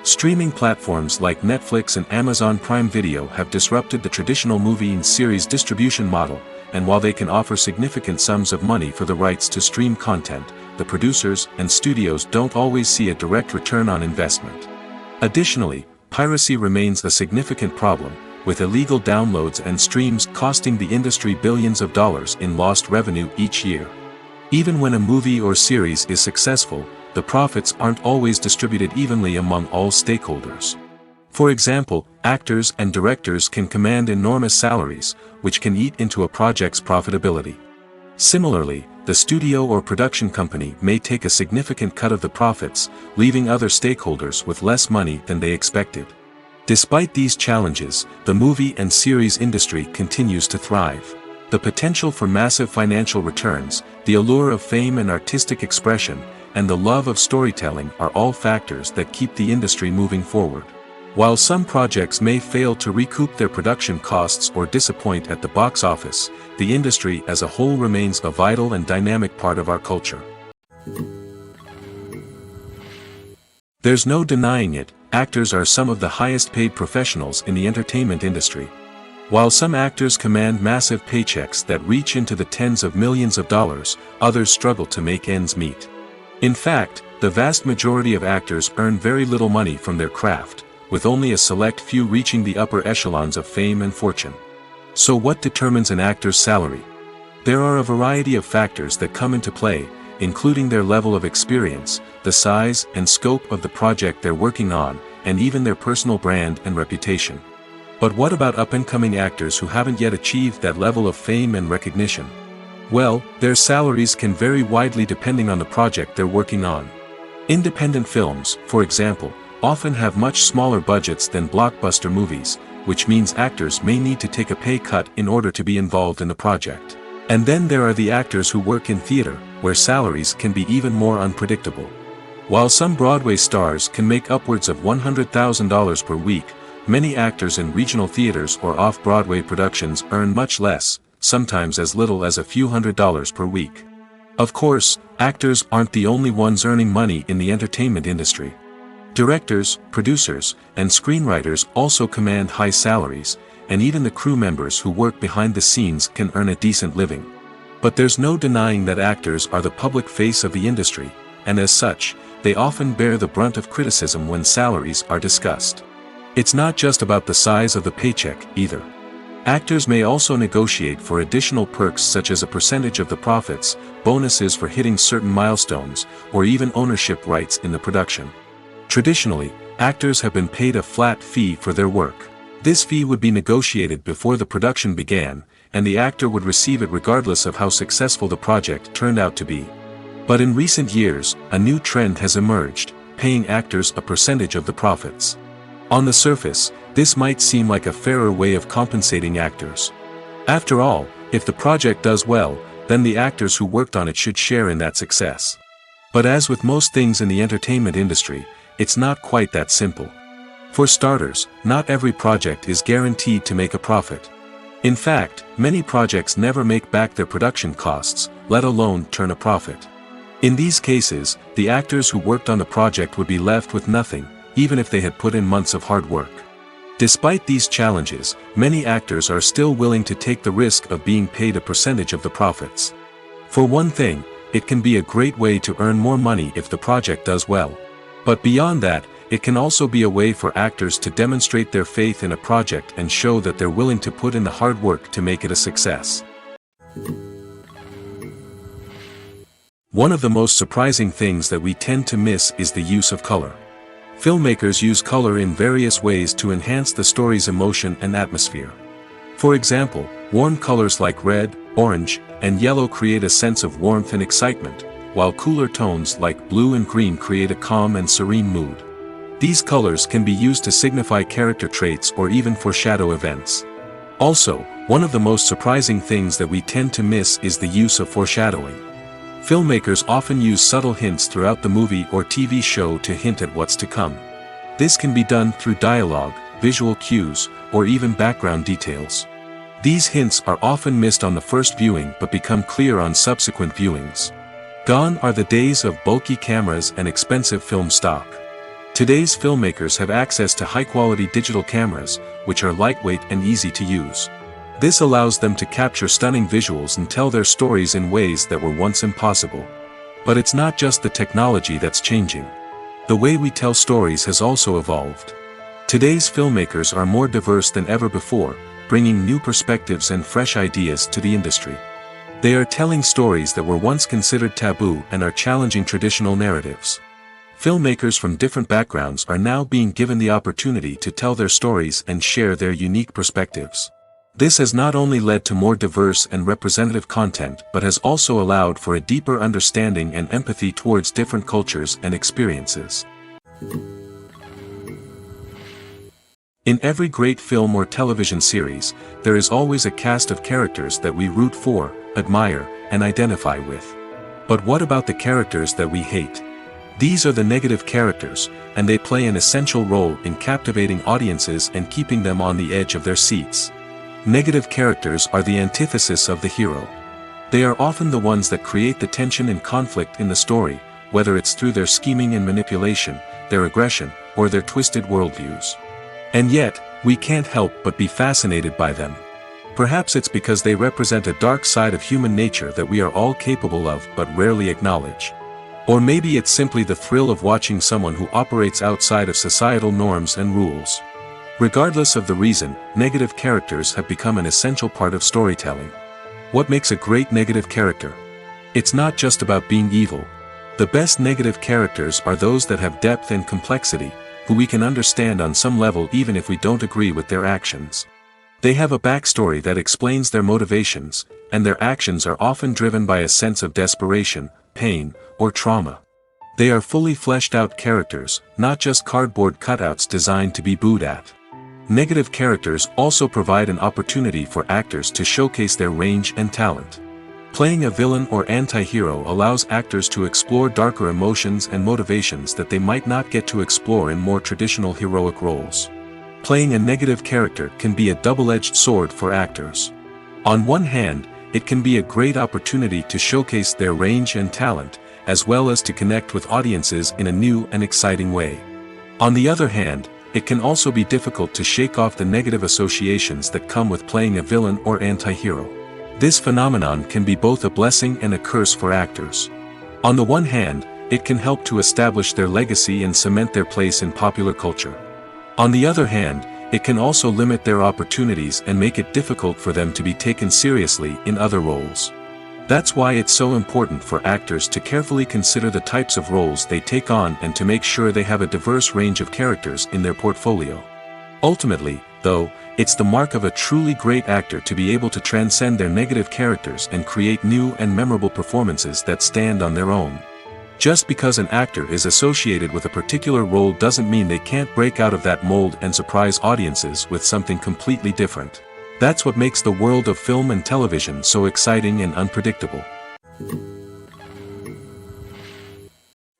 Streaming platforms like Netflix and Amazon Prime Video have disrupted the traditional movie and series distribution model, and while they can offer significant sums of money for the rights to stream content, the producers and studios don't always see a direct return on investment. Additionally, piracy remains a significant problem, with illegal downloads and streams costing the industry billions of dollars in lost revenue each year. Even when a movie or series is successful, the profits aren't always distributed evenly among all stakeholders. For example, actors and directors can command enormous salaries, which can eat into a project's profitability. Similarly, the studio or production company may take a significant cut of the profits, leaving other stakeholders with less money than they expected. Despite these challenges, the movie and series industry continues to thrive. The potential for massive financial returns, the allure of fame and artistic expression, and the love of storytelling are all factors that keep the industry moving forward. While some projects may fail to recoup their production costs or disappoint at the box office, the industry as a whole remains a vital and dynamic part of our culture. There's no denying it, actors are some of the highest paid professionals in the entertainment industry. While some actors command massive paychecks that reach into the tens of millions of dollars, others struggle to make ends meet. In fact, the vast majority of actors earn very little money from their craft, with only a select few reaching the upper echelons of fame and fortune. So what determines an actor's salary? There are a variety of factors that come into play, including their level of experience, the size and scope of the project they're working on, and even their personal brand and reputation. But what about up-and-coming actors who haven't yet achieved that level of fame and recognition? Well, their salaries can vary widely depending on the project they're working on. Independent films, for example, often have much smaller budgets than blockbuster movies, which means actors may need to take a pay cut in order to be involved in the project. And then there are the actors who work in theater, where salaries can be even more unpredictable. While some Broadway stars can make upwards of $100,000 per week, many actors in regional theaters or off-Broadway productions earn much less, sometimes as little as a few $100s per week. Of course, actors aren't the only ones earning money in the entertainment industry. Directors, producers, and screenwriters also command high salaries, and even the crew members who work behind the scenes can earn a decent living. But there's no denying that actors are the public face of the industry, and as such, they often bear the brunt of criticism when salaries are discussed. It's not just about the size of the paycheck, either. Actors may also negotiate for additional perks such as a percentage of the profits, bonuses for hitting certain milestones, or even ownership rights in the production. Traditionally, actors have been paid a flat fee for their work. This fee would be negotiated before the production began, and the actor would receive it regardless of how successful the project turned out to be. But in recent years, a new trend has emerged, paying actors a percentage of the profits. On the surface, this might seem like a fairer way of compensating actors. After all, if the project does well, then the actors who worked on it should share in that success. But as with most things in the entertainment industry, it's not quite that simple. For starters, not every project is guaranteed to make a profit. In fact, many projects never make back their production costs, let alone turn a profit. In these cases, the actors who worked on the project would be left with nothing, even if they had put in months of hard work. Despite these challenges, many actors are still willing to take the risk of being paid a percentage of the profits. For one thing, it can be a great way to earn more money if the project does well. But beyond that, it can also be a way for actors to demonstrate their faith in a project and show that they're willing to put in the hard work to make it a success. One of the most surprising things that we tend to miss is the use of color. Filmmakers use color in various ways to enhance the story's emotion and atmosphere. For example, warm colors like red, orange, and yellow create a sense of warmth and excitement, while cooler tones like blue and green create a calm and serene mood. These colors can be used to signify character traits or even foreshadow events. Also, one of the most surprising things that we tend to miss is the use of foreshadowing. Filmmakers often use subtle hints throughout the movie or TV show to hint at what's to come. This can be done through dialogue, visual cues, or even background details. These hints are often missed on the first viewing but become clear on subsequent viewings. Gone are the days of bulky cameras and expensive film stock. Today's filmmakers have access to high-quality digital cameras, which are lightweight and easy to use. This allows them to capture stunning visuals and tell their stories in ways that were once impossible. But it's not just the technology that's changing. The way we tell stories has also evolved. Today's filmmakers are more diverse than ever before, bringing new perspectives and fresh ideas to the industry. They are telling stories that were once considered taboo and are challenging traditional narratives. Filmmakers from different backgrounds are now being given the opportunity to tell their stories and share their unique perspectives. This has not only led to more diverse and representative content but has also allowed for a deeper understanding and empathy towards different cultures and experiences. In every great film or television series, there is always a cast of characters that we root for, admire, and identify with. But what about the characters that we hate? These are the negative characters, and they play an essential role in captivating audiences and keeping them on the edge of their seats. Negative characters are the antithesis of the hero. They are often the ones that create the tension and conflict in the story, whether it's through their scheming and manipulation, their aggression, or their twisted worldviews. And yet, we can't help but be fascinated by them. Perhaps it's because they represent a dark side of human nature that we are all capable of but rarely acknowledge. Or maybe it's simply the thrill of watching someone who operates outside of societal norms and rules. Regardless of the reason, negative characters have become an essential part of storytelling. What makes a great negative character? It's not just about being evil. The best negative characters are those that have depth and complexity, who we can understand on some level even if we don't agree with their actions. They have a backstory that explains their motivations, and their actions are often driven by a sense of desperation, pain, or trauma. They are fully fleshed out characters, not just cardboard cutouts designed to be booed at. Negative characters also provide an opportunity for actors to showcase their range and talent. Playing a villain or anti-hero allows actors to explore darker emotions and motivations that they might not get to explore in more traditional heroic roles. Playing a negative character can be a double-edged sword for actors. On one hand, it can be a great opportunity to showcase their range and talent, as well as to connect with audiences in a new and exciting way. On the other hand, it can also be difficult to shake off the negative associations that come with playing a villain or anti-hero. This phenomenon can be both a blessing and a curse for actors. On the one hand, it can help to establish their legacy and cement their place in popular culture. On the other hand, it can also limit their opportunities and make it difficult for them to be taken seriously in other roles. That's why it's so important for actors to carefully consider the types of roles they take on and to make sure they have a diverse range of characters in their portfolio. Ultimately, though, it's the mark of a truly great actor to be able to transcend their negative characters and create new and memorable performances that stand on their own. Just because an actor is associated with a particular role doesn't mean they can't break out of that mold and surprise audiences with something completely different. That's what makes the world of film and television so exciting and unpredictable.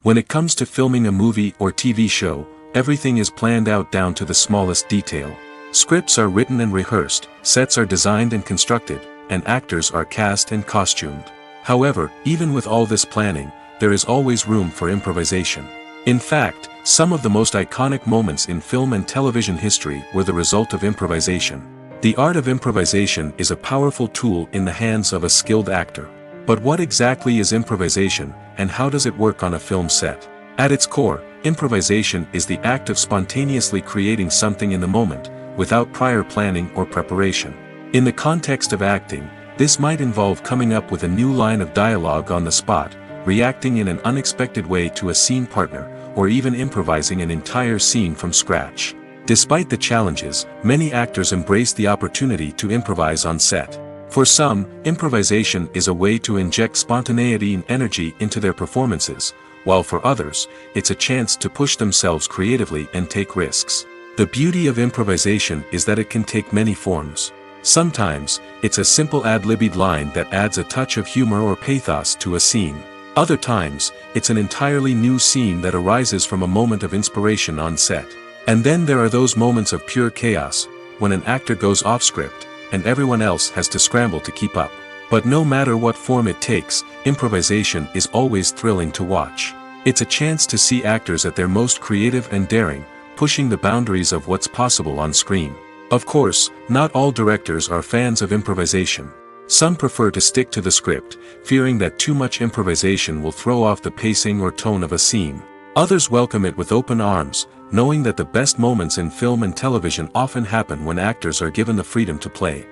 When it comes to filming a movie or TV show, everything is planned out down to the smallest detail. Scripts are written and rehearsed, sets are designed and constructed, and actors are cast and costumed. However, even with all this planning, there is always room for improvisation. In fact, some of the most iconic moments in film and television history were the result of improvisation. The art of improvisation is a powerful tool in the hands of a skilled actor. But what exactly is improvisation, and how does it work on a film set? At its core, improvisation is the act of spontaneously creating something in the moment, without prior planning or preparation. In the context of acting, this might involve coming up with a new line of dialogue on the spot, reacting in an unexpected way to a scene partner, or even improvising an entire scene from scratch. Despite the challenges, many actors embrace the opportunity to improvise on set. For some, improvisation is a way to inject spontaneity and energy into their performances, while for others, it's a chance to push themselves creatively and take risks. The beauty of improvisation is that it can take many forms. Sometimes, it's a simple ad-libbed line that adds a touch of humor or pathos to a scene. Other times, it's an entirely new scene that arises from a moment of inspiration on set. And then there are those moments of pure chaos, when an actor goes off script, and everyone else has to scramble to keep up. But no matter what form it takes, improvisation is always thrilling to watch. It's a chance to see actors at their most creative and daring, pushing the boundaries of what's possible on screen. Of course, not all directors are fans of improvisation. Some prefer to stick to the script, fearing that too much improvisation will throw off the pacing or tone of a scene. Others welcome it with open arms, knowing that the best moments in film and television often happen when actors are given the freedom to play.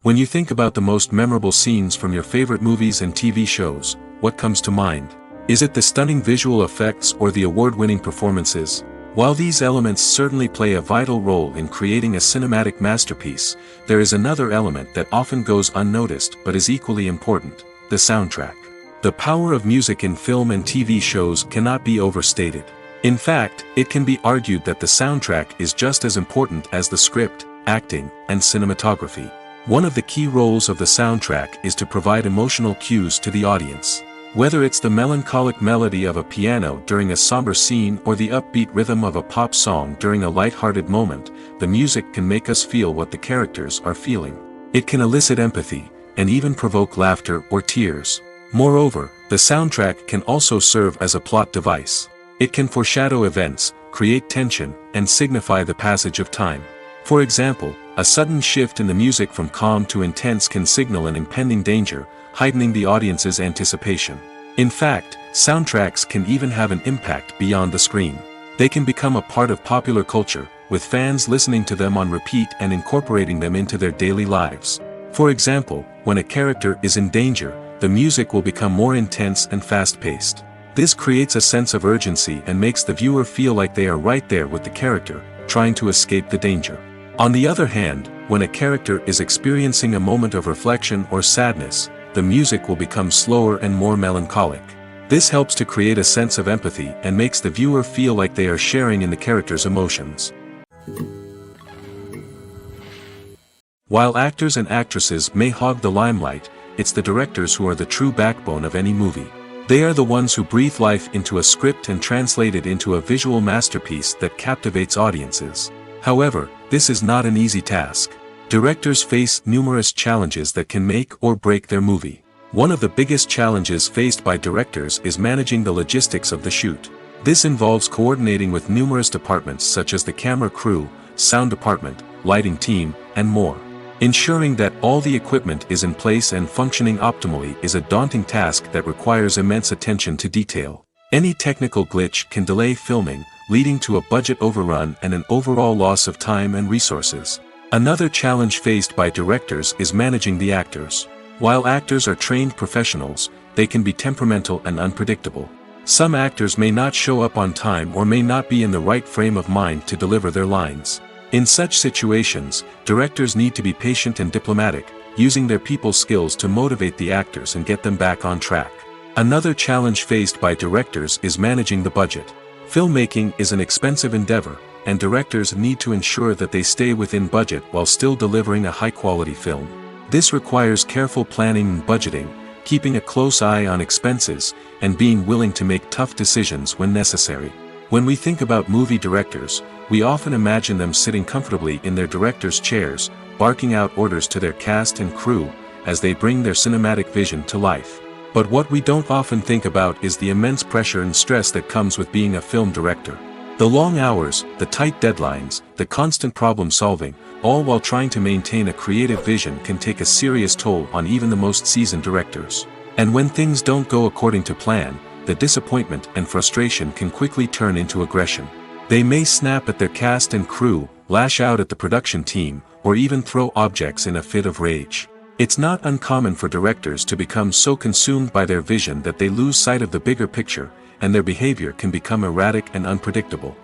When you think about the most memorable scenes from your favorite movies and TV shows, what comes to mind? Is it the stunning visual effects or the award-winning performances? While these elements certainly play a vital role in creating a cinematic masterpiece, there is another element that often goes unnoticed but is equally important: the soundtrack. The power of music in film and TV shows cannot be overstated. In fact, it can be argued that the soundtrack is just as important as the script, acting, and cinematography. One of the key roles of the soundtrack is to provide emotional cues to the audience. Whether it's the melancholic melody of a piano during a somber scene or the upbeat rhythm of a pop song during a light-hearted moment, the music can make us feel what the characters are feeling. It can elicit empathy, and even provoke laughter or tears. Moreover, the soundtrack can also serve as a plot device. It can foreshadow events, create tension, and signify the passage of time. For example, a sudden shift in the music from calm to intense can signal an impending danger, heightening the audience's anticipation. In fact, soundtracks can even have an impact beyond the screen. They can become a part of popular culture, with fans listening to them on repeat and incorporating them into their daily lives. For example, when a character is in danger, the music will become more intense and fast-paced. This creates a sense of urgency and makes the viewer feel like they are right there with the character, trying to escape the danger. On the other hand, when a character is experiencing a moment of reflection or sadness, the music will become slower and more melancholic. This helps to create a sense of empathy and makes the viewer feel like they are sharing in the character's emotions. While actors and actresses may hog the limelight, it's the directors who are the true backbone of any movie. They are the ones who breathe life into a script and translate it into a visual masterpiece that captivates audiences. However, this is not an easy task. Directors face numerous challenges that can make or break their movie. One of the biggest challenges faced by directors is managing the logistics of the shoot. This involves coordinating with numerous departments such as the camera crew, sound department, lighting team, and more. Ensuring that all the equipment is in place and functioning optimally is a daunting task that requires immense attention to detail. Any technical glitch can delay filming, leading to a budget overrun and an overall loss of time and resources. Another challenge faced by directors is managing the actors. While actors are trained professionals, they can be temperamental and unpredictable. Some actors may not show up on time or may not be in the right frame of mind to deliver their lines. In such situations, directors need to be patient and diplomatic, using their people skills to motivate the actors and get them back on track. Another challenge faced by directors is managing the budget. Filmmaking is an expensive endeavor, and directors need to ensure that they stay within budget while still delivering a high-quality film. This requires careful planning and budgeting, keeping a close eye on expenses, and being willing to make tough decisions when necessary. When we think about movie directors, we often imagine them sitting comfortably in their director's chairs, barking out orders to their cast and crew, as they bring their cinematic vision to life. But what we don't often think about is the immense pressure and stress that comes with being a film director. The long hours, the tight deadlines, the constant problem solving, all while trying to maintain a creative vision can take a serious toll on even the most seasoned directors. And when things don't go according to plan, the disappointment and frustration can quickly turn into aggression. They may snap at their cast and crew, lash out at the production team, or even throw objects in a fit of rage. It's not uncommon for directors to become so consumed by their vision that they lose sight of the bigger picture, and their behavior can become erratic and unpredictable.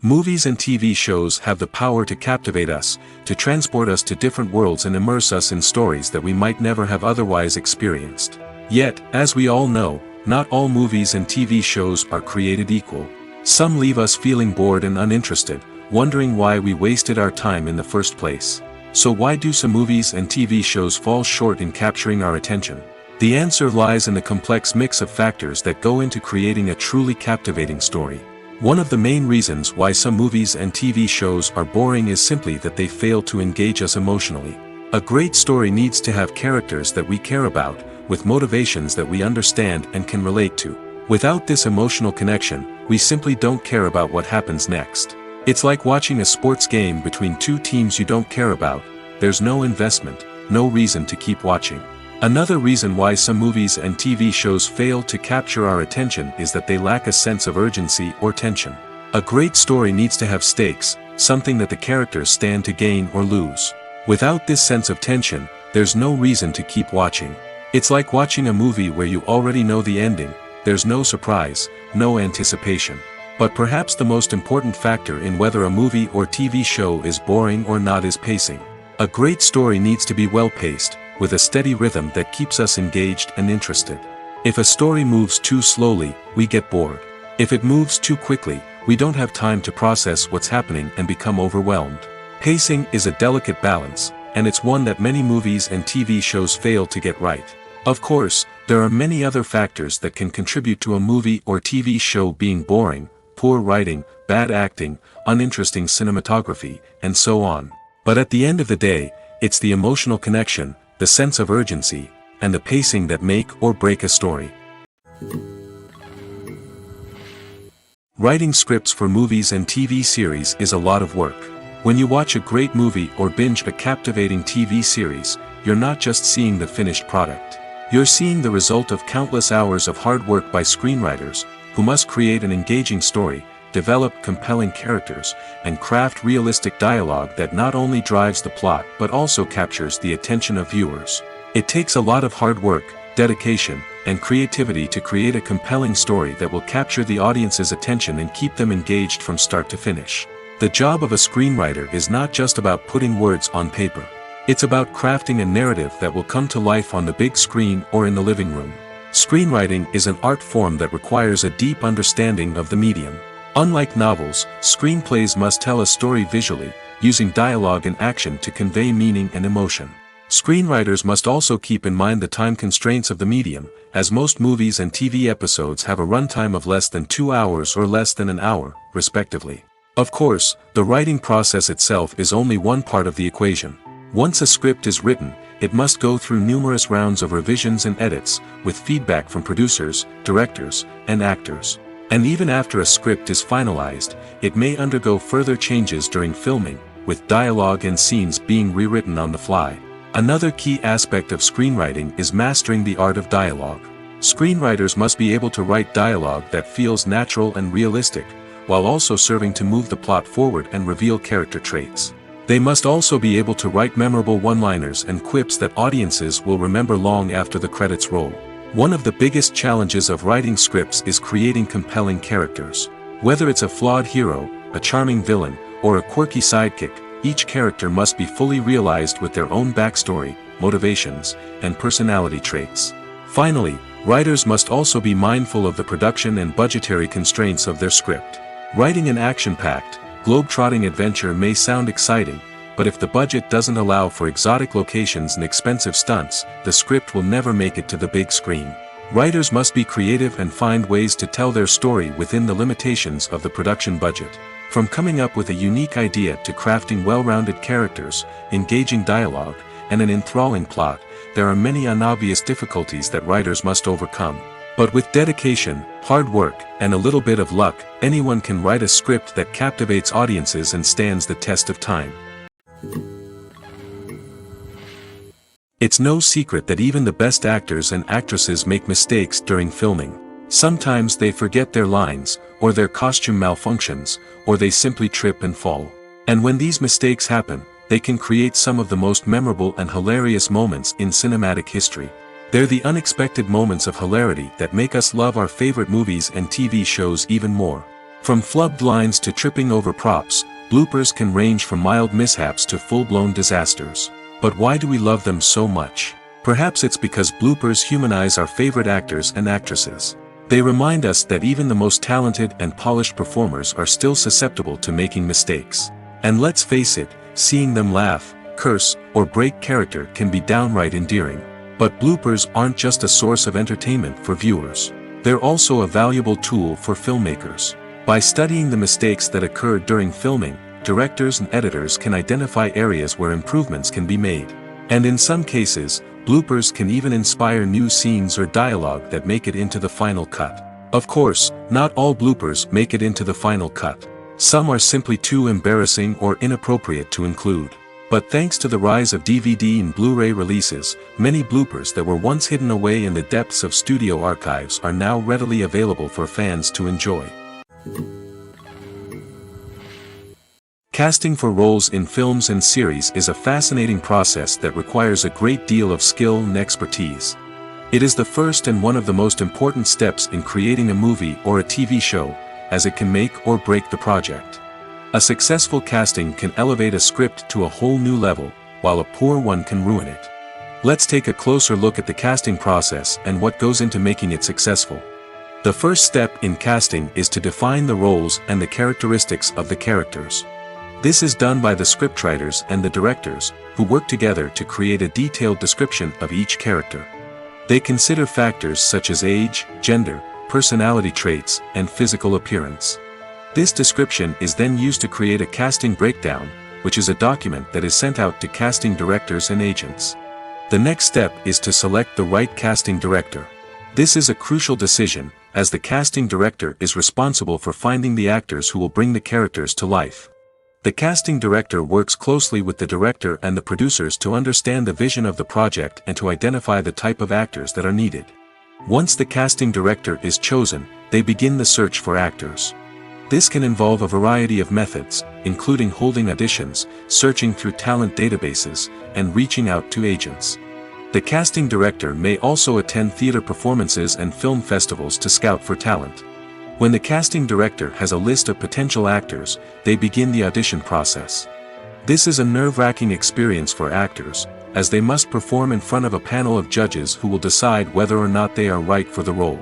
Movies and TV shows have the power to captivate us, to transport us to different worlds and immerse us in stories that we might never have otherwise experienced. Yet, as we all know, not all movies and TV shows are created equal. Some leave us feeling bored and uninterested, wondering why we wasted our time in the first place. So why do some movies and TV shows fall short in capturing our attention? The answer lies in the complex mix of factors that go into creating a truly captivating story. One of the main reasons why some movies and TV shows are boring is simply that they fail to engage us emotionally. A great story needs to have characters that we care about, with motivations that we understand and can relate to. Without this emotional connection, we simply don't care about what happens next. It's like watching a sports game between two teams you don't care about. There's no investment, no reason to keep watching. Another reason why some movies and TV shows fail to capture our attention is that they lack a sense of urgency or tension. A great story needs to have stakes, something that the characters stand to gain or lose. Without this sense of tension, there's no reason to keep watching. It's like watching a movie where you already know the ending. There's no surprise, no anticipation. But perhaps the most important factor in whether a movie or TV show is boring or not is pacing. A great story needs to be well-paced, with a steady rhythm that keeps us engaged and interested. If a story moves too slowly, we get bored. If it moves too quickly, we don't have time to process what's happening and become overwhelmed. Pacing is a delicate balance, and it's one that many movies and TV shows fail to get right. Of course, there are many other factors that can contribute to a movie or TV show being boring: poor writing, bad acting, uninteresting cinematography, and so on. But at the end of the day, it's the emotional connection, the sense of urgency, and the pacing that make or break a story. Writing scripts for movies and TV series is a lot of work. When you watch a great movie or binge a captivating TV series, you're not just seeing the finished product. You're seeing the result of countless hours of hard work by screenwriters, who must create an engaging story, develop compelling characters, and craft realistic dialogue that not only drives the plot but also captures the attention of viewers. It takes a lot of hard work, dedication, and creativity to create a compelling story that will capture the audience's attention and keep them engaged from start to finish. The job of a screenwriter is not just about putting words on paper. It's about crafting a narrative that will come to life on the big screen or in the living room. Screenwriting is an art form that requires a deep understanding of the medium. Unlike novels, screenplays must tell a story visually, using dialogue and action to convey meaning and emotion. Screenwriters must also keep in mind the time constraints of the medium, as most movies and TV episodes have a runtime of less than 2 hours or less than an hour, respectively. Of course, the writing process itself is only one part of the equation. Once a script is written, it must go through numerous rounds of revisions and edits, with feedback from producers, directors, and actors. And even after a script is finalized, it may undergo further changes during filming, with dialogue and scenes being rewritten on the fly. Another key aspect of screenwriting is mastering the art of dialogue. Screenwriters must be able to write dialogue that feels natural and realistic, while also serving to move the plot forward and reveal character traits. They must also be able to write memorable one-liners and quips that audiences will remember long after the credits roll. One of the biggest challenges of writing scripts is creating compelling characters. Whether it's a flawed hero, a charming villain, or a quirky sidekick, each character must be fully realized with their own backstory, motivations, and personality traits. Finally, writers must also be mindful of the production and budgetary constraints of their script. Writing an action-packed, globe-trotting adventure may sound exciting, but if the budget doesn't allow for exotic locations and expensive stunts, the script will never make it to the big screen. Writers must be creative and find ways to tell their story within the limitations of the production budget. From coming up with a unique idea to crafting well-rounded characters, engaging dialogue, and an enthralling plot, there are many unobvious difficulties that writers must overcome. But with dedication, hard work, and a little bit of luck, anyone can write a script that captivates audiences and stands the test of time. It's no secret that even the best actors and actresses make mistakes during filming. Sometimes they forget their lines, or their costume malfunctions, or they simply trip and fall. And when these mistakes happen, they can create some of the most memorable and hilarious moments in cinematic history. They're the unexpected moments of hilarity that make us love our favorite movies and TV shows even more. From flubbed lines to tripping over props, bloopers can range from mild mishaps to full-blown disasters. But why do we love them so much? Perhaps it's because bloopers humanize our favorite actors and actresses. They remind us that even the most talented and polished performers are still susceptible to making mistakes. And let's face it, seeing them laugh, curse, or break character can be downright endearing. But bloopers aren't just a source of entertainment for viewers. They're also a valuable tool for filmmakers. By studying the mistakes that occur during filming, directors and editors can identify areas where improvements can be made. And in some cases, bloopers can even inspire new scenes or dialogue that make it into the final cut. Of course, not all bloopers make it into the final cut. Some are simply too embarrassing or inappropriate to include. But thanks to the rise of DVD and Blu-ray releases, many bloopers that were once hidden away in the depths of studio archives are now readily available for fans to enjoy. Casting for roles in films and series is a fascinating process that requires a great deal of skill and expertise. It is the first and one of the most important steps in creating a movie or a TV show, as it can make or break the project. A successful casting can elevate a script to a whole new level, while a poor one can ruin it. Let's take a closer look at the casting process and what goes into making it successful. The first step in casting is to define the roles and the characteristics of the characters. This is done by the scriptwriters and the directors, who work together to create a detailed description of each character. They consider factors such as age, gender, personality traits, and physical appearance. This description is then used to create a casting breakdown, which is a document that is sent out to casting directors and agents. The next step is to select the right casting director. This is a crucial decision, as the casting director is responsible for finding the actors who will bring the characters to life. The casting director works closely with the director and the producers to understand the vision of the project and to identify the type of actors that are needed. Once the casting director is chosen, they begin the search for actors. This can involve a variety of methods, including holding auditions, searching through talent databases, and reaching out to agents. The casting director may also attend theater performances and film festivals to scout for talent. When the casting director has a list of potential actors, they begin the audition process. This is a nerve-wracking experience for actors, as they must perform in front of a panel of judges who will decide whether or not they are right for the role.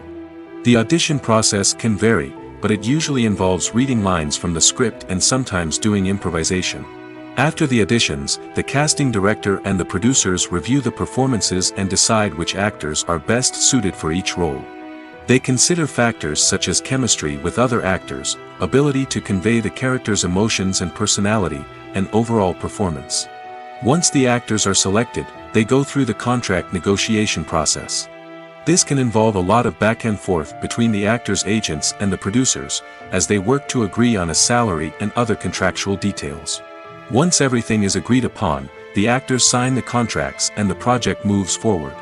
The audition process can vary, but it usually involves reading lines from the script and sometimes doing improvisation. After the auditions, the casting director and the producers review the performances and decide which actors are best suited for each role. They consider factors such as chemistry with other actors, ability to convey the character's emotions and personality, and overall performance. Once the actors are selected, they go through the contract negotiation process. This can involve a lot of back and forth between the actors' agents and the producers, as they work to agree on a salary and other contractual details. Once everything is agreed upon, the actors sign the contracts and the project moves forward.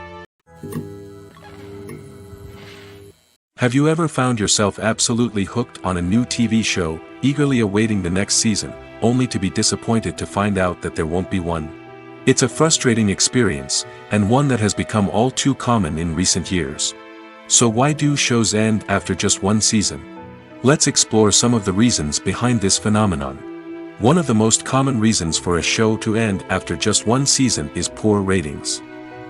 Have you ever found yourself absolutely hooked on a new TV show, eagerly awaiting the next season, only to be disappointed to find out that there won't be one? It's a frustrating experience, and one that has become all too common in recent years. So why do shows end after just one season? Let's explore some of the reasons behind this phenomenon. One of the most common reasons for a show to end after just one season is poor ratings.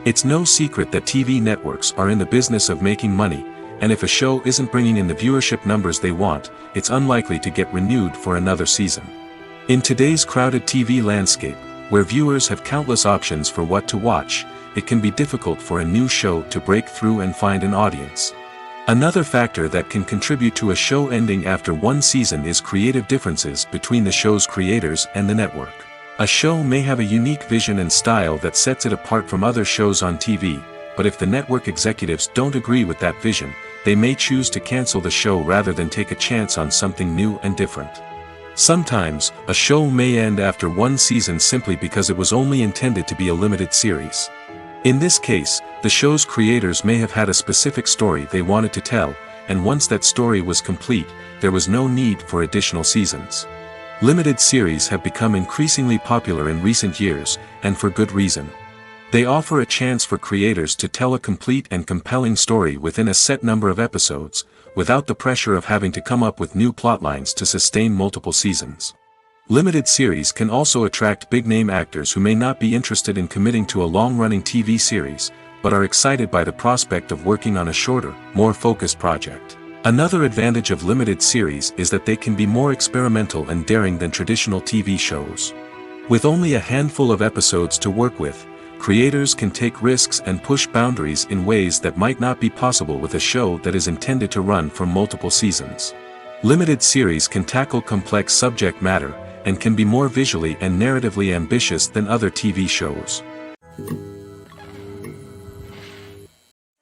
It's no secret that TV networks are in the business of making money, and if a show isn't bringing in the viewership numbers they want, it's unlikely to get renewed for another season. In today's crowded TV landscape, where viewers have countless options for what to watch, it can be difficult for a new show to break through and find an audience. Another factor that can contribute to a show ending after one season is creative differences between the show's creators and the network. A show may have a unique vision and style that sets it apart from other shows on TV, but if the network executives don't agree with that vision, they may choose to cancel the show rather than take a chance on something new and different. Sometimes, a show may end after one season simply because it was only intended to be a limited series. In this case, the show's creators may have had a specific story they wanted to tell, and once that story was complete, there was no need for additional seasons. Limited series have become increasingly popular in recent years, and for good reason. They offer a chance for creators to tell a complete and compelling story within a set number of episodes, without the pressure of having to come up with new plotlines to sustain multiple seasons. Limited series can also attract big-name actors who may not be interested in committing to a long-running TV series, but are excited by the prospect of working on a shorter, more focused project. Another advantage of limited series is that they can be more experimental and daring than traditional TV shows. With only a handful of episodes to work with, creators can take risks and push boundaries in ways that might not be possible with a show that is intended to run for multiple seasons. Limited series can tackle complex subject matter, and can be more visually and narratively ambitious than other TV shows.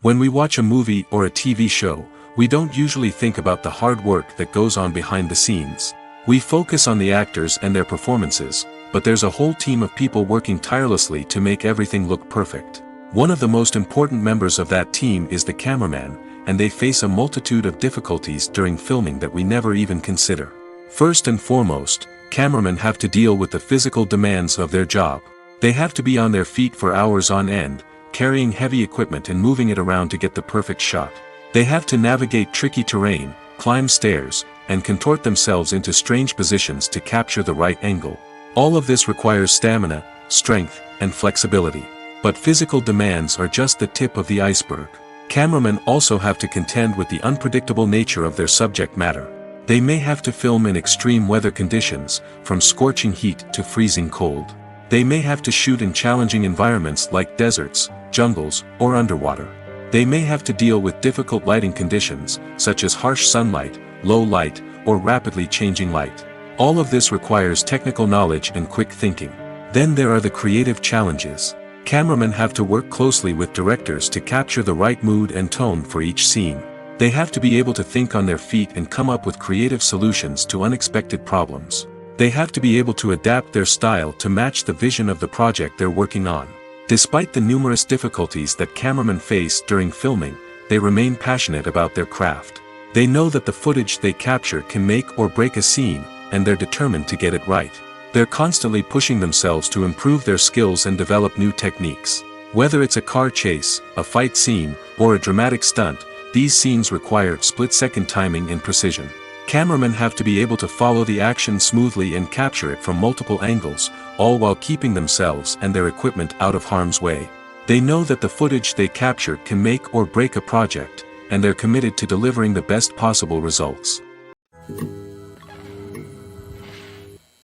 When we watch a movie or a TV show, we don't usually think about the hard work that goes on behind the scenes. We focus on the actors and their performances, but there's a whole team of people working tirelessly to make everything look perfect. One of the most important members of that team is the cameraman, and they face a multitude of difficulties during filming that we never even consider. First and foremost, cameramen have to deal with the physical demands of their job. They have to be on their feet for hours on end, carrying heavy equipment and moving it around to get the perfect shot. They have to navigate tricky terrain, climb stairs, and contort themselves into strange positions to capture the right angle. All of this requires stamina, strength, and flexibility. But physical demands are just the tip of the iceberg. Cameramen also have to contend with the unpredictable nature of their subject matter. They may have to film in extreme weather conditions, from scorching heat to freezing cold. They may have to shoot in challenging environments like deserts, jungles, or underwater. They may have to deal with difficult lighting conditions, such as harsh sunlight, low light, or rapidly changing light. All of this requires technical knowledge and quick thinking. Then there are the creative challenges. Cameramen have to work closely with directors to capture the right mood and tone for each scene. They have to be able to think on their feet and come up with creative solutions to unexpected problems. They have to be able to adapt their style to match the vision of the project they're working on. Despite the numerous difficulties that cameramen face during filming, they remain passionate about their craft. They know that the footage they capture can make or break a scene, and they're determined to get it right. They're constantly pushing themselves to improve their skills and develop new techniques. Whether it's a car chase, a fight scene, or a dramatic stunt, these scenes require split-second timing and precision. Cameramen have to be able to follow the action smoothly and capture it from multiple angles, all while keeping themselves and their equipment out of harm's way. They know that the footage they capture can make or break a project, and they're committed to delivering the best possible results.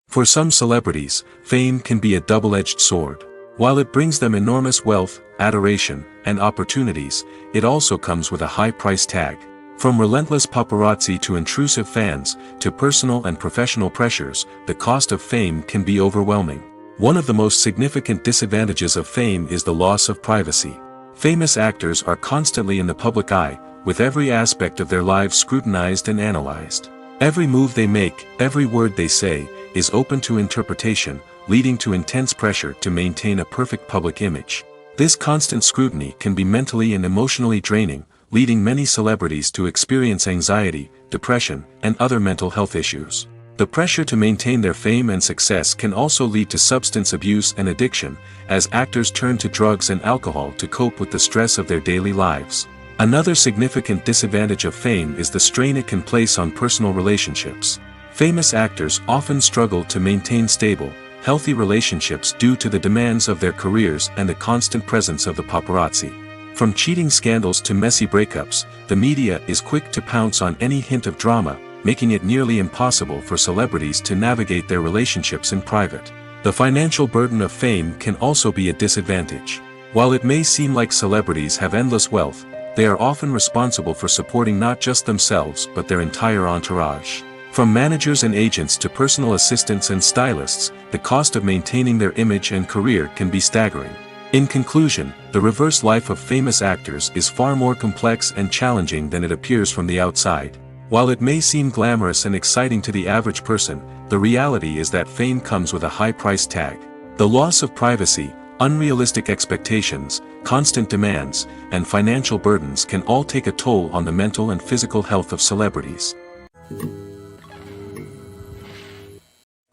For some celebrities, fame can be a double-edged sword. While it brings them enormous wealth, adoration, and opportunities, it also comes with a high price tag. From relentless paparazzi to intrusive fans, to personal and professional pressures, the cost of fame can be overwhelming. One of the most significant disadvantages of fame is the loss of privacy. Famous actors are constantly in the public eye, with every aspect of their lives scrutinized and analyzed. Every move they make, every word they say, is open to interpretation, leading to intense pressure to maintain a perfect public image. This constant scrutiny can be mentally and emotionally draining, leading many celebrities to experience anxiety, depression, and other mental health issues. The pressure to maintain their fame and success can also lead to substance abuse and addiction, as actors turn to drugs and alcohol to cope with the stress of their daily lives. Another significant disadvantage of fame is the strain it can place on personal relationships. Famous actors often struggle to maintain stable, healthy relationships due to the demands of their careers and the constant presence of the paparazzi. From cheating scandals to messy breakups, the media is quick to pounce on any hint of drama, making it nearly impossible for celebrities to navigate their relationships in private. The financial burden of fame can also be a disadvantage. While it may seem like celebrities have endless wealth, they are often responsible for supporting not just themselves but their entire entourage. From managers and agents to personal assistants and stylists, the cost of maintaining their image and career can be staggering. In conclusion, the reverse life of famous actors is far more complex and challenging than it appears from the outside. While it may seem glamorous and exciting to the average person, the reality is that fame comes with a high price tag. The loss of privacy, unrealistic expectations, constant demands, and financial burdens can all take a toll on the mental and physical health of celebrities.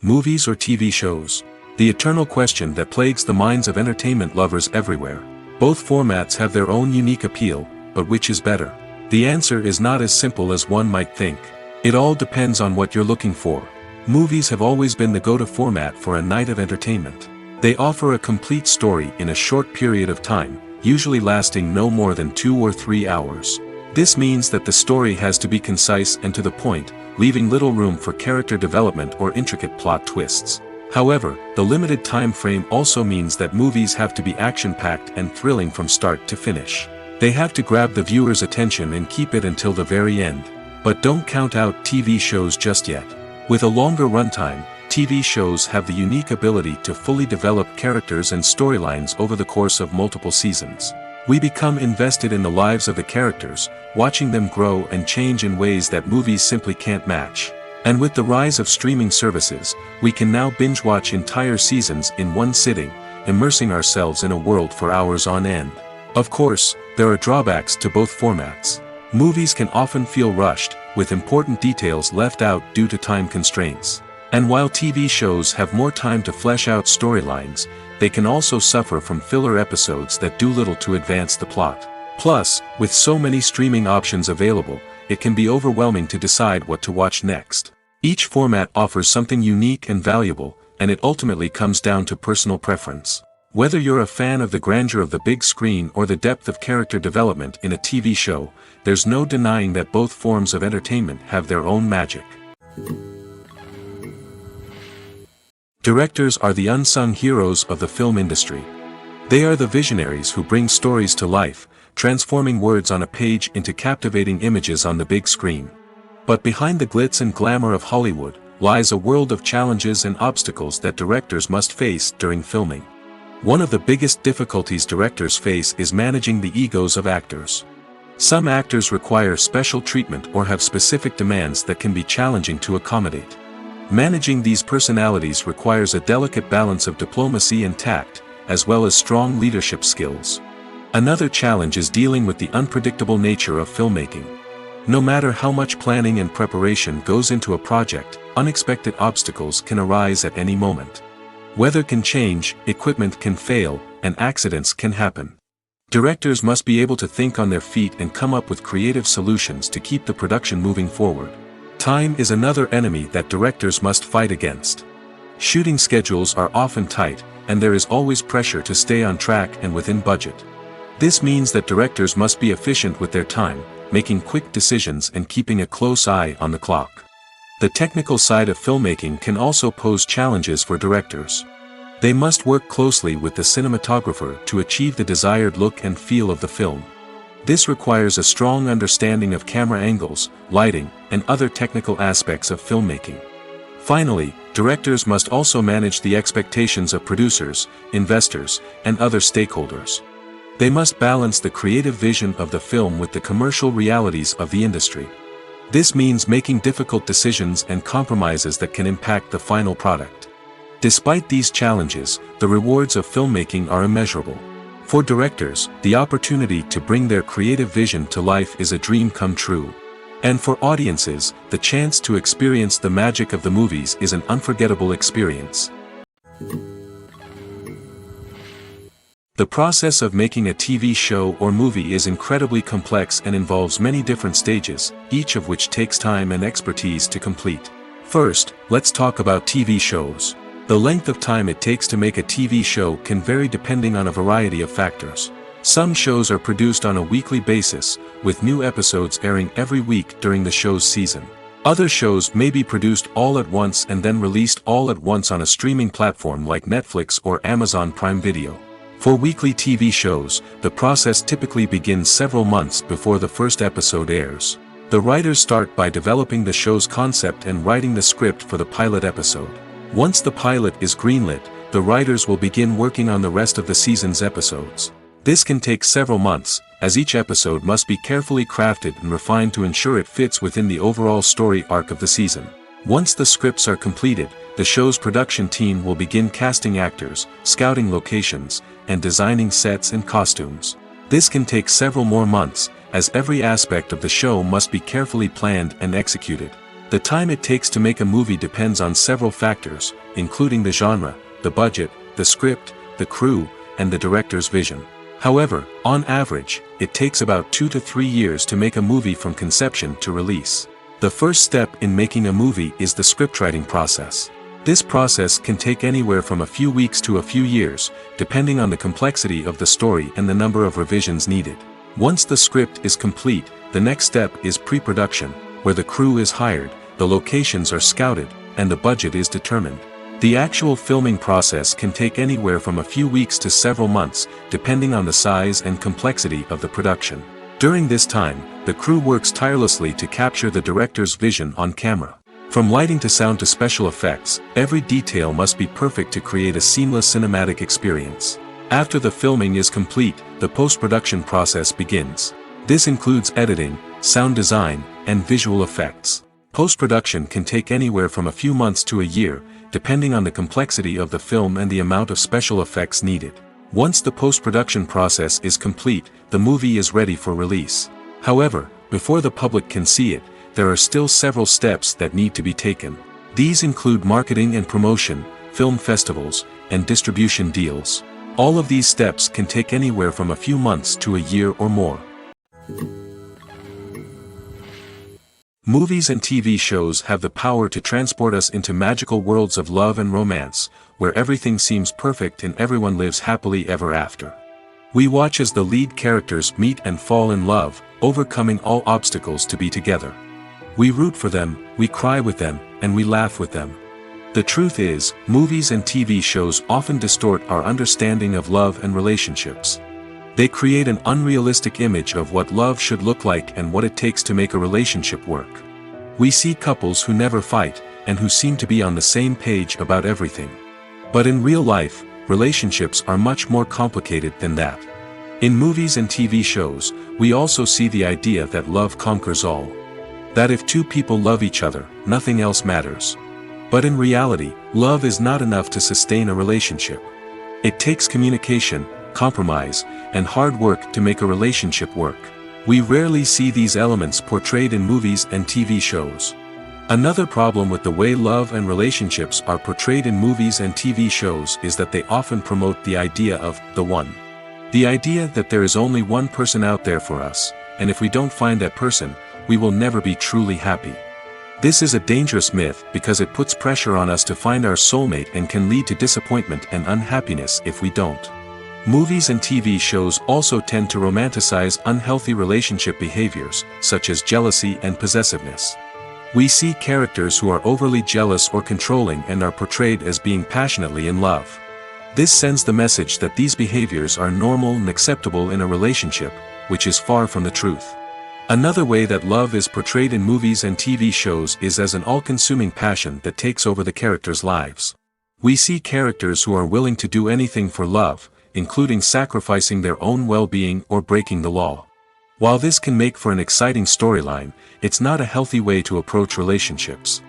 Movies or TV shows? The eternal question that plagues the minds of entertainment lovers everywhere. Both formats have their own unique appeal, but which is better? The answer is not as simple as one might think. It all depends on what you're looking for. Movies have always been the go-to format for a night of entertainment. They offer a complete story in a short period of time, usually lasting no more than 2 or 3 hours. This means that the story has to be concise and to the point, leaving little room for character development or intricate plot twists. However, the limited time frame also means that movies have to be action-packed and thrilling from start to finish. They have to grab the viewer's attention and keep it until the very end. But don't count out TV shows just yet. With a longer runtime, TV shows have the unique ability to fully develop characters and storylines over the course of multiple seasons. We become invested in the lives of the characters, watching them grow and change in ways that movies simply can't match. And with the rise of streaming services, we can now binge-watch entire seasons in one sitting, immersing ourselves in a world for hours on end. Of course, there are drawbacks to both formats. Movies can often feel rushed, with important details left out due to time constraints. And while TV shows have more time to flesh out storylines, they can also suffer from filler episodes that do little to advance the plot. Plus, with so many streaming options available, it can be overwhelming to decide what to watch next. Each format offers something unique and valuable, and it ultimately comes down to personal preference. Whether you're a fan of the grandeur of the big screen or the depth of character development in a TV show, there's no denying that both forms of entertainment have their own magic. Directors are the unsung heroes of the film industry. They are the visionaries who bring stories to life, transforming words on a page into captivating images on the big screen. But behind the glitz and glamour of Hollywood, lies a world of challenges and obstacles that directors must face during filming. One of the biggest difficulties directors face is managing the egos of actors. Some actors require special treatment or have specific demands that can be challenging to accommodate. Managing these personalities requires a delicate balance of diplomacy and tact, as well as strong leadership skills. Another challenge is dealing with the unpredictable nature of filmmaking. No matter how much planning and preparation goes into a project, unexpected obstacles can arise at any moment. Weather can change, equipment can fail, and accidents can happen. Directors must be able to think on their feet and come up with creative solutions to keep the production moving forward. Time is another enemy that directors must fight against. Shooting schedules are often tight, and there is always pressure to stay on track and within budget. This means that directors must be efficient with their time, making quick decisions and keeping a close eye on the clock. The technical side of filmmaking can also pose challenges for directors. They must work closely with the cinematographer to achieve the desired look and feel of the film. This requires a strong understanding of camera angles, lighting, and other technical aspects of filmmaking. Finally, directors must also manage the expectations of producers, investors, and other stakeholders. They must balance the creative vision of the film with the commercial realities of the industry. This means making difficult decisions and compromises that can impact the final product. Despite these challenges, the rewards of filmmaking are immeasurable. For directors, the opportunity to bring their creative vision to life is a dream come true. And for audiences, the chance to experience the magic of the movies is an unforgettable experience. The process of making a TV show or movie is incredibly complex and involves many different stages, each of which takes time and expertise to complete. First, let's talk about TV shows. The length of time it takes to make a TV show can vary depending on a variety of factors. Some shows are produced on a weekly basis, with new episodes airing every week during the show's season. Other shows may be produced all at once and then released all at once on a streaming platform like Netflix or Amazon Prime Video. For weekly TV shows, the process typically begins several months before the first episode airs. The writers start by developing the show's concept and writing the script for the pilot episode. Once the pilot is greenlit, the writers will begin working on the rest of the season's episodes. This can take several months, as each episode must be carefully crafted and refined to ensure it fits within the overall story arc of the season. Once the scripts are completed, the show's production team will begin casting actors, scouting locations, and designing sets and costumes. This can take several more months, as every aspect of the show must be carefully planned and executed. The time it takes to make a movie depends on several factors, including the genre, the budget, the script, the crew, and the director's vision. However, on average, it takes about 2 to 3 years to make a movie from conception to release. The first step in making a movie is the scriptwriting process. This process can take anywhere from a few weeks to a few years, depending on the complexity of the story and the number of revisions needed. Once the script is complete, the next step is pre-production, where the crew is hired, the locations are scouted, and the budget is determined. The actual filming process can take anywhere from a few weeks to several months, depending on the size and complexity of the production. During this time, the crew works tirelessly to capture the director's vision on camera. From lighting to sound to special effects, every detail must be perfect to create a seamless cinematic experience. After the filming is complete, the post-production process begins. This includes editing, sound design, and visual effects. Post-production can take anywhere from a few months to a year, depending on the complexity of the film and the amount of special effects needed. Once the post-production process is complete, the movie is ready for release. However, before the public can see it, there are still several steps that need to be taken. These include marketing and promotion, film festivals, and distribution deals. All of these steps can take anywhere from a few months to a year or more. Movies and TV shows have the power to transport us into magical worlds of love and romance, where everything seems perfect and everyone lives happily ever after. We watch as the lead characters meet and fall in love, overcoming all obstacles to be together. We root for them, we cry with them, and we laugh with them. The truth is, movies and TV shows often distort our understanding of love and relationships. They create an unrealistic image of what love should look like and what it takes to make a relationship work. We see couples who never fight, and who seem to be on the same page about everything. But in real life, relationships are much more complicated than that. In movies and TV shows, we also see the idea that love conquers all. That if two people love each other, nothing else matters. But in reality, love is not enough to sustain a relationship. It takes communication, compromise, and hard work to make a relationship work. We rarely see these elements portrayed in movies and TV shows. Another problem with the way love and relationships are portrayed in movies and TV shows is that they often promote the idea of the one. The idea that there is only one person out there for us, and if we don't find that person, we will never be truly happy. This is a dangerous myth because it puts pressure on us to find our soulmate and can lead to disappointment and unhappiness if we don't. Movies and TV shows also tend to romanticize unhealthy relationship behaviors, such as jealousy and possessiveness. We see characters who are overly jealous or controlling and are portrayed as being passionately in love. This sends the message that these behaviors are normal and acceptable in a relationship, which is far from the truth. Another way that love is portrayed in movies and TV shows is as an all-consuming passion that takes over the characters' lives. We see characters who are willing to do anything for love, including sacrificing their own well-being or breaking the law. While this can make for an exciting storyline, it's not a healthy way to approach relationships.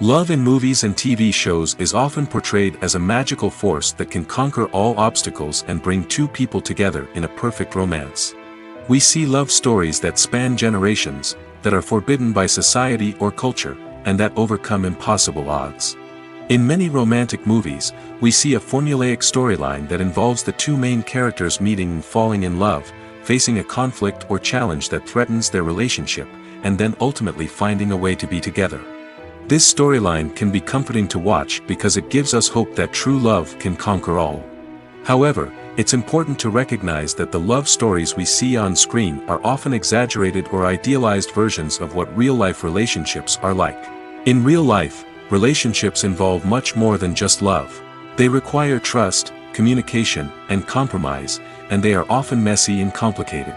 Love in movies and TV shows is often portrayed as a magical force that can conquer all obstacles and bring two people together in a perfect romance. We see love stories that span generations, that are forbidden by society or culture, and that overcome impossible odds. In many romantic movies, we see a formulaic storyline that involves the two main characters meeting and falling in love, facing a conflict or challenge that threatens their relationship, and then ultimately finding a way to be together. This storyline can be comforting to watch because it gives us hope that true love can conquer all. However, it's important to recognize that the love stories we see on screen are often exaggerated or idealized versions of what real-life relationships are like. In real life, relationships involve much more than just love. They require trust, communication, and compromise, and they are often messy and complicated.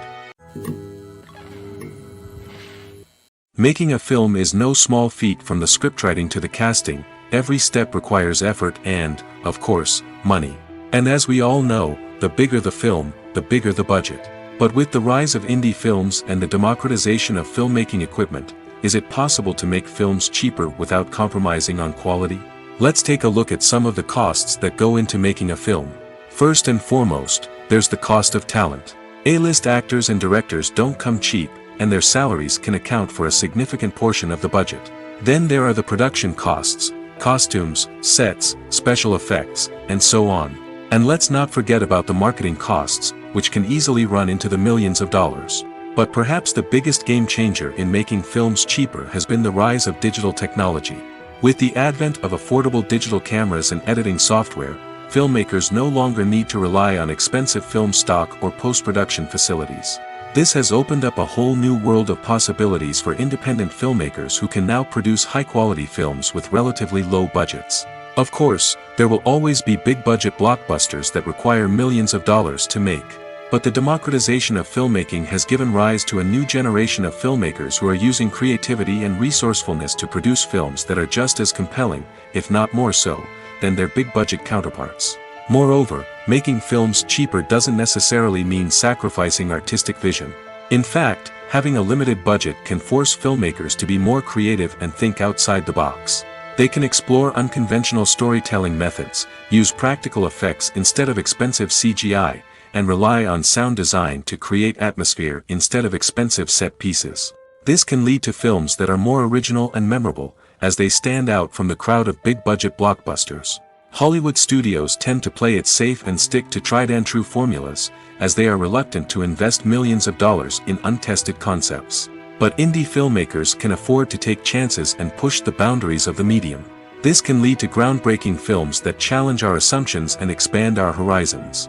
Making a film is no small feat. From the scriptwriting to the casting, every step requires effort and, of course, money. And as we all know, the bigger the film, the bigger the budget. But with the rise of indie films and the democratization of filmmaking equipment, is it possible to make films cheaper without compromising on quality? Let's take a look at some of the costs that go into making a film. First and foremost, there's the cost of talent. A-list actors and directors don't come cheap, and their salaries can account for a significant portion of the budget. Then there are the production costs, costumes, sets, special effects, and so on. And let's not forget about the marketing costs, which can easily run into the millions of dollars. But perhaps the biggest game changer in making films cheaper has been the rise of digital technology. With the advent of affordable digital cameras and editing software, filmmakers no longer need to rely on expensive film stock or post-production facilities. This has opened up a whole new world of possibilities for independent filmmakers who can now produce high-quality films with relatively low budgets. Of course, there will always be big-budget blockbusters that require millions of dollars to make. But the democratization of filmmaking has given rise to a new generation of filmmakers who are using creativity and resourcefulness to produce films that are just as compelling, if not more so, than their big-budget counterparts. Moreover, making films cheaper doesn't necessarily mean sacrificing artistic vision. In fact, having a limited budget can force filmmakers to be more creative and think outside the box. They can explore unconventional storytelling methods, use practical effects instead of expensive CGI, and rely on sound design to create atmosphere instead of expensive set pieces. This can lead to films that are more original and memorable, as they stand out from the crowd of big-budget blockbusters. Hollywood studios tend to play it safe and stick to tried-and-true formulas, as they are reluctant to invest millions of dollars in untested concepts. But indie filmmakers can afford to take chances and push the boundaries of the medium. This can lead to groundbreaking films that challenge our assumptions and expand our horizons.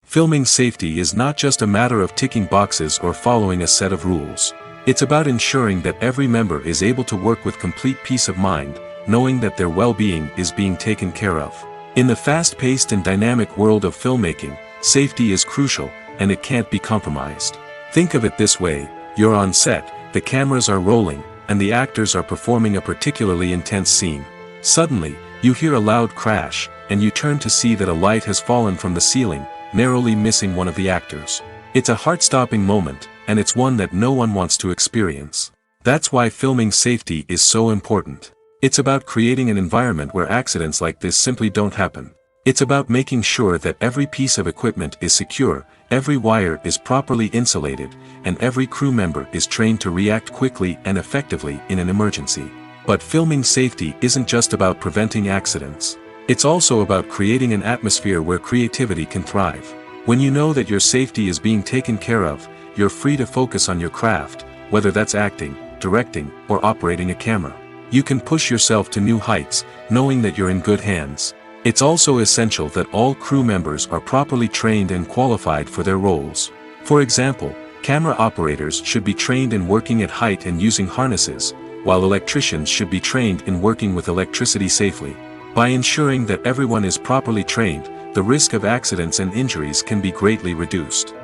Filming safety is not just a matter of ticking boxes or following a set of rules. It's about ensuring that every member is able to work with complete peace of mind, knowing that their well-being is being taken care of. In the fast-paced and dynamic world of filmmaking, safety is crucial, and it can't be compromised. Think of it this way: you're on set, the cameras are rolling, and the actors are performing a particularly intense scene. Suddenly, you hear a loud crash, and you turn to see that a light has fallen from the ceiling, narrowly missing one of the actors. It's a heart-stopping moment, and it's one that no one wants to experience. That's why filming safety is so important. It's about creating an environment where accidents like this simply don't happen. It's about making sure that every piece of equipment is secure, every wire is properly insulated, and every crew member is trained to react quickly and effectively in an emergency. But filming safety isn't just about preventing accidents. It's also about creating an atmosphere where creativity can thrive. When you know that your safety is being taken care of, you're free to focus on your craft, whether that's acting, directing, or operating a camera. You can push yourself to new heights, knowing that you're in good hands. It's also essential that all crew members are properly trained and qualified for their roles. For example, camera operators should be trained in working at height and using harnesses, while electricians should be trained in working with electricity safely. By ensuring that everyone is properly trained, the risk of accidents and injuries can be greatly reduced.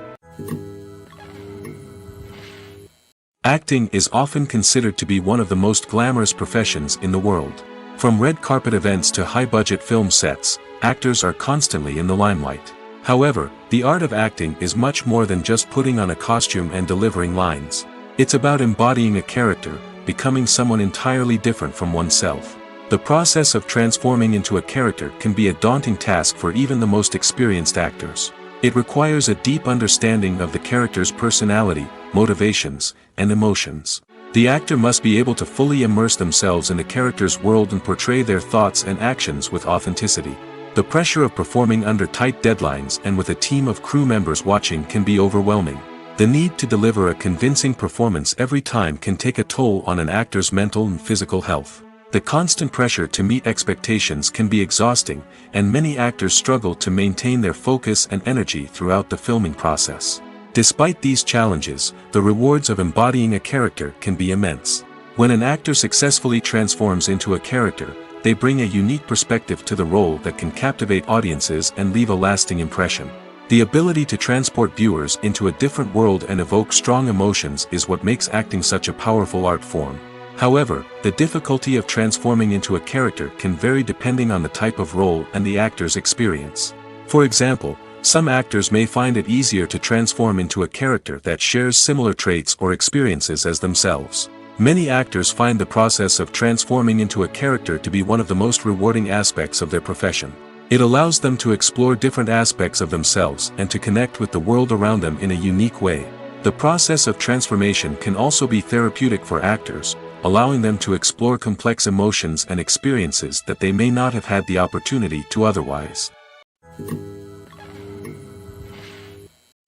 Acting is often considered to be one of the most glamorous professions in the world. From red carpet events to high-budget film sets, actors are constantly in the limelight. However, the art of acting is much more than just putting on a costume and delivering lines. It's about embodying a character, becoming someone entirely different from oneself. The process of transforming into a character can be a daunting task for even the most experienced actors. It requires a deep understanding of the character's personality, motivations, and emotions. The actor must be able to fully immerse themselves in the character's world and portray their thoughts and actions with authenticity. The pressure of performing under tight deadlines and with a team of crew members watching can be overwhelming. The need to deliver a convincing performance every time can take a toll on an actor's mental and physical health. The constant pressure to meet expectations can be exhausting, and many actors struggle to maintain their focus and energy throughout the filming process. Despite these challenges, the rewards of embodying a character can be immense. When an actor successfully transforms into a character, they bring a unique perspective to the role that can captivate audiences and leave a lasting impression. The ability to transport viewers into a different world and evoke strong emotions is what makes acting such a powerful art form. However, the difficulty of transforming into a character can vary depending on the type of role and the actor's experience. For example, some actors may find it easier to transform into a character that shares similar traits or experiences as themselves. Many actors find the process of transforming into a character to be one of the most rewarding aspects of their profession. It allows them to explore different aspects of themselves and to connect with the world around them in a unique way. The process of transformation can also be therapeutic for actors, allowing them to explore complex emotions and experiences that they may not have had the opportunity to otherwise.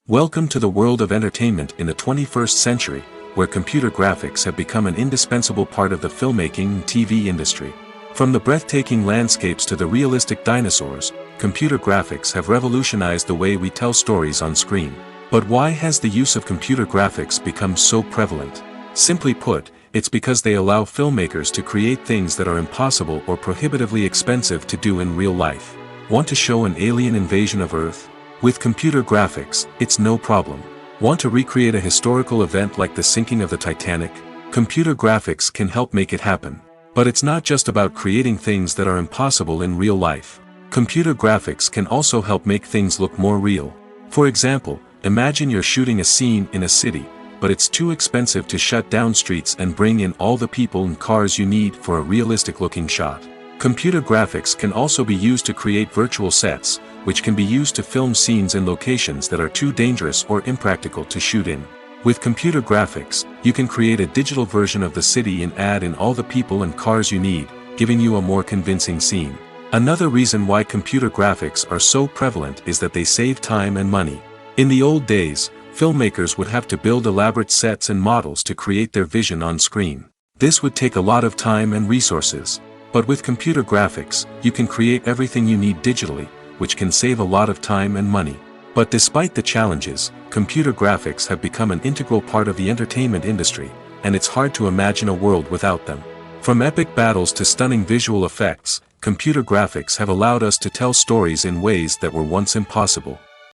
Welcome to the world of entertainment in the 21st century, where computer graphics have become an indispensable part of the filmmaking and TV industry. From the breathtaking landscapes to the realistic dinosaurs, computer graphics have revolutionized the way we tell stories on screen. But why has the use of computer graphics become so prevalent? Simply put, it's because they allow filmmakers to create things that are impossible or prohibitively expensive to do in real life. Want to show an alien invasion of Earth? With computer graphics, it's no problem. Want to recreate a historical event like the sinking of the Titanic? Computer graphics can help make it happen. But it's not just about creating things that are impossible in real life. Computer graphics can also help make things look more real. For example, imagine you're shooting a scene in a city, but it's too expensive to shut down streets and bring in all the people and cars you need for a realistic-looking shot. Computer graphics can also be used to create virtual sets, which can be used to film scenes in locations that are too dangerous or impractical to shoot in. With computer graphics, you can create a digital version of the city and add in all the people and cars you need, giving you a more convincing scene. Another reason why computer graphics are so prevalent is that they save time and money. In the old days, filmmakers would have to build elaborate sets and models to create their vision on screen. This would take a lot of time and resources. But with computer graphics, you can create everything you need digitally, which can save a lot of time and money. But despite the challenges, computer graphics have become an integral part of the entertainment industry, and it's hard to imagine a world without them. From epic battles to stunning visual effects, computer graphics have allowed us to tell stories in ways that were once impossible.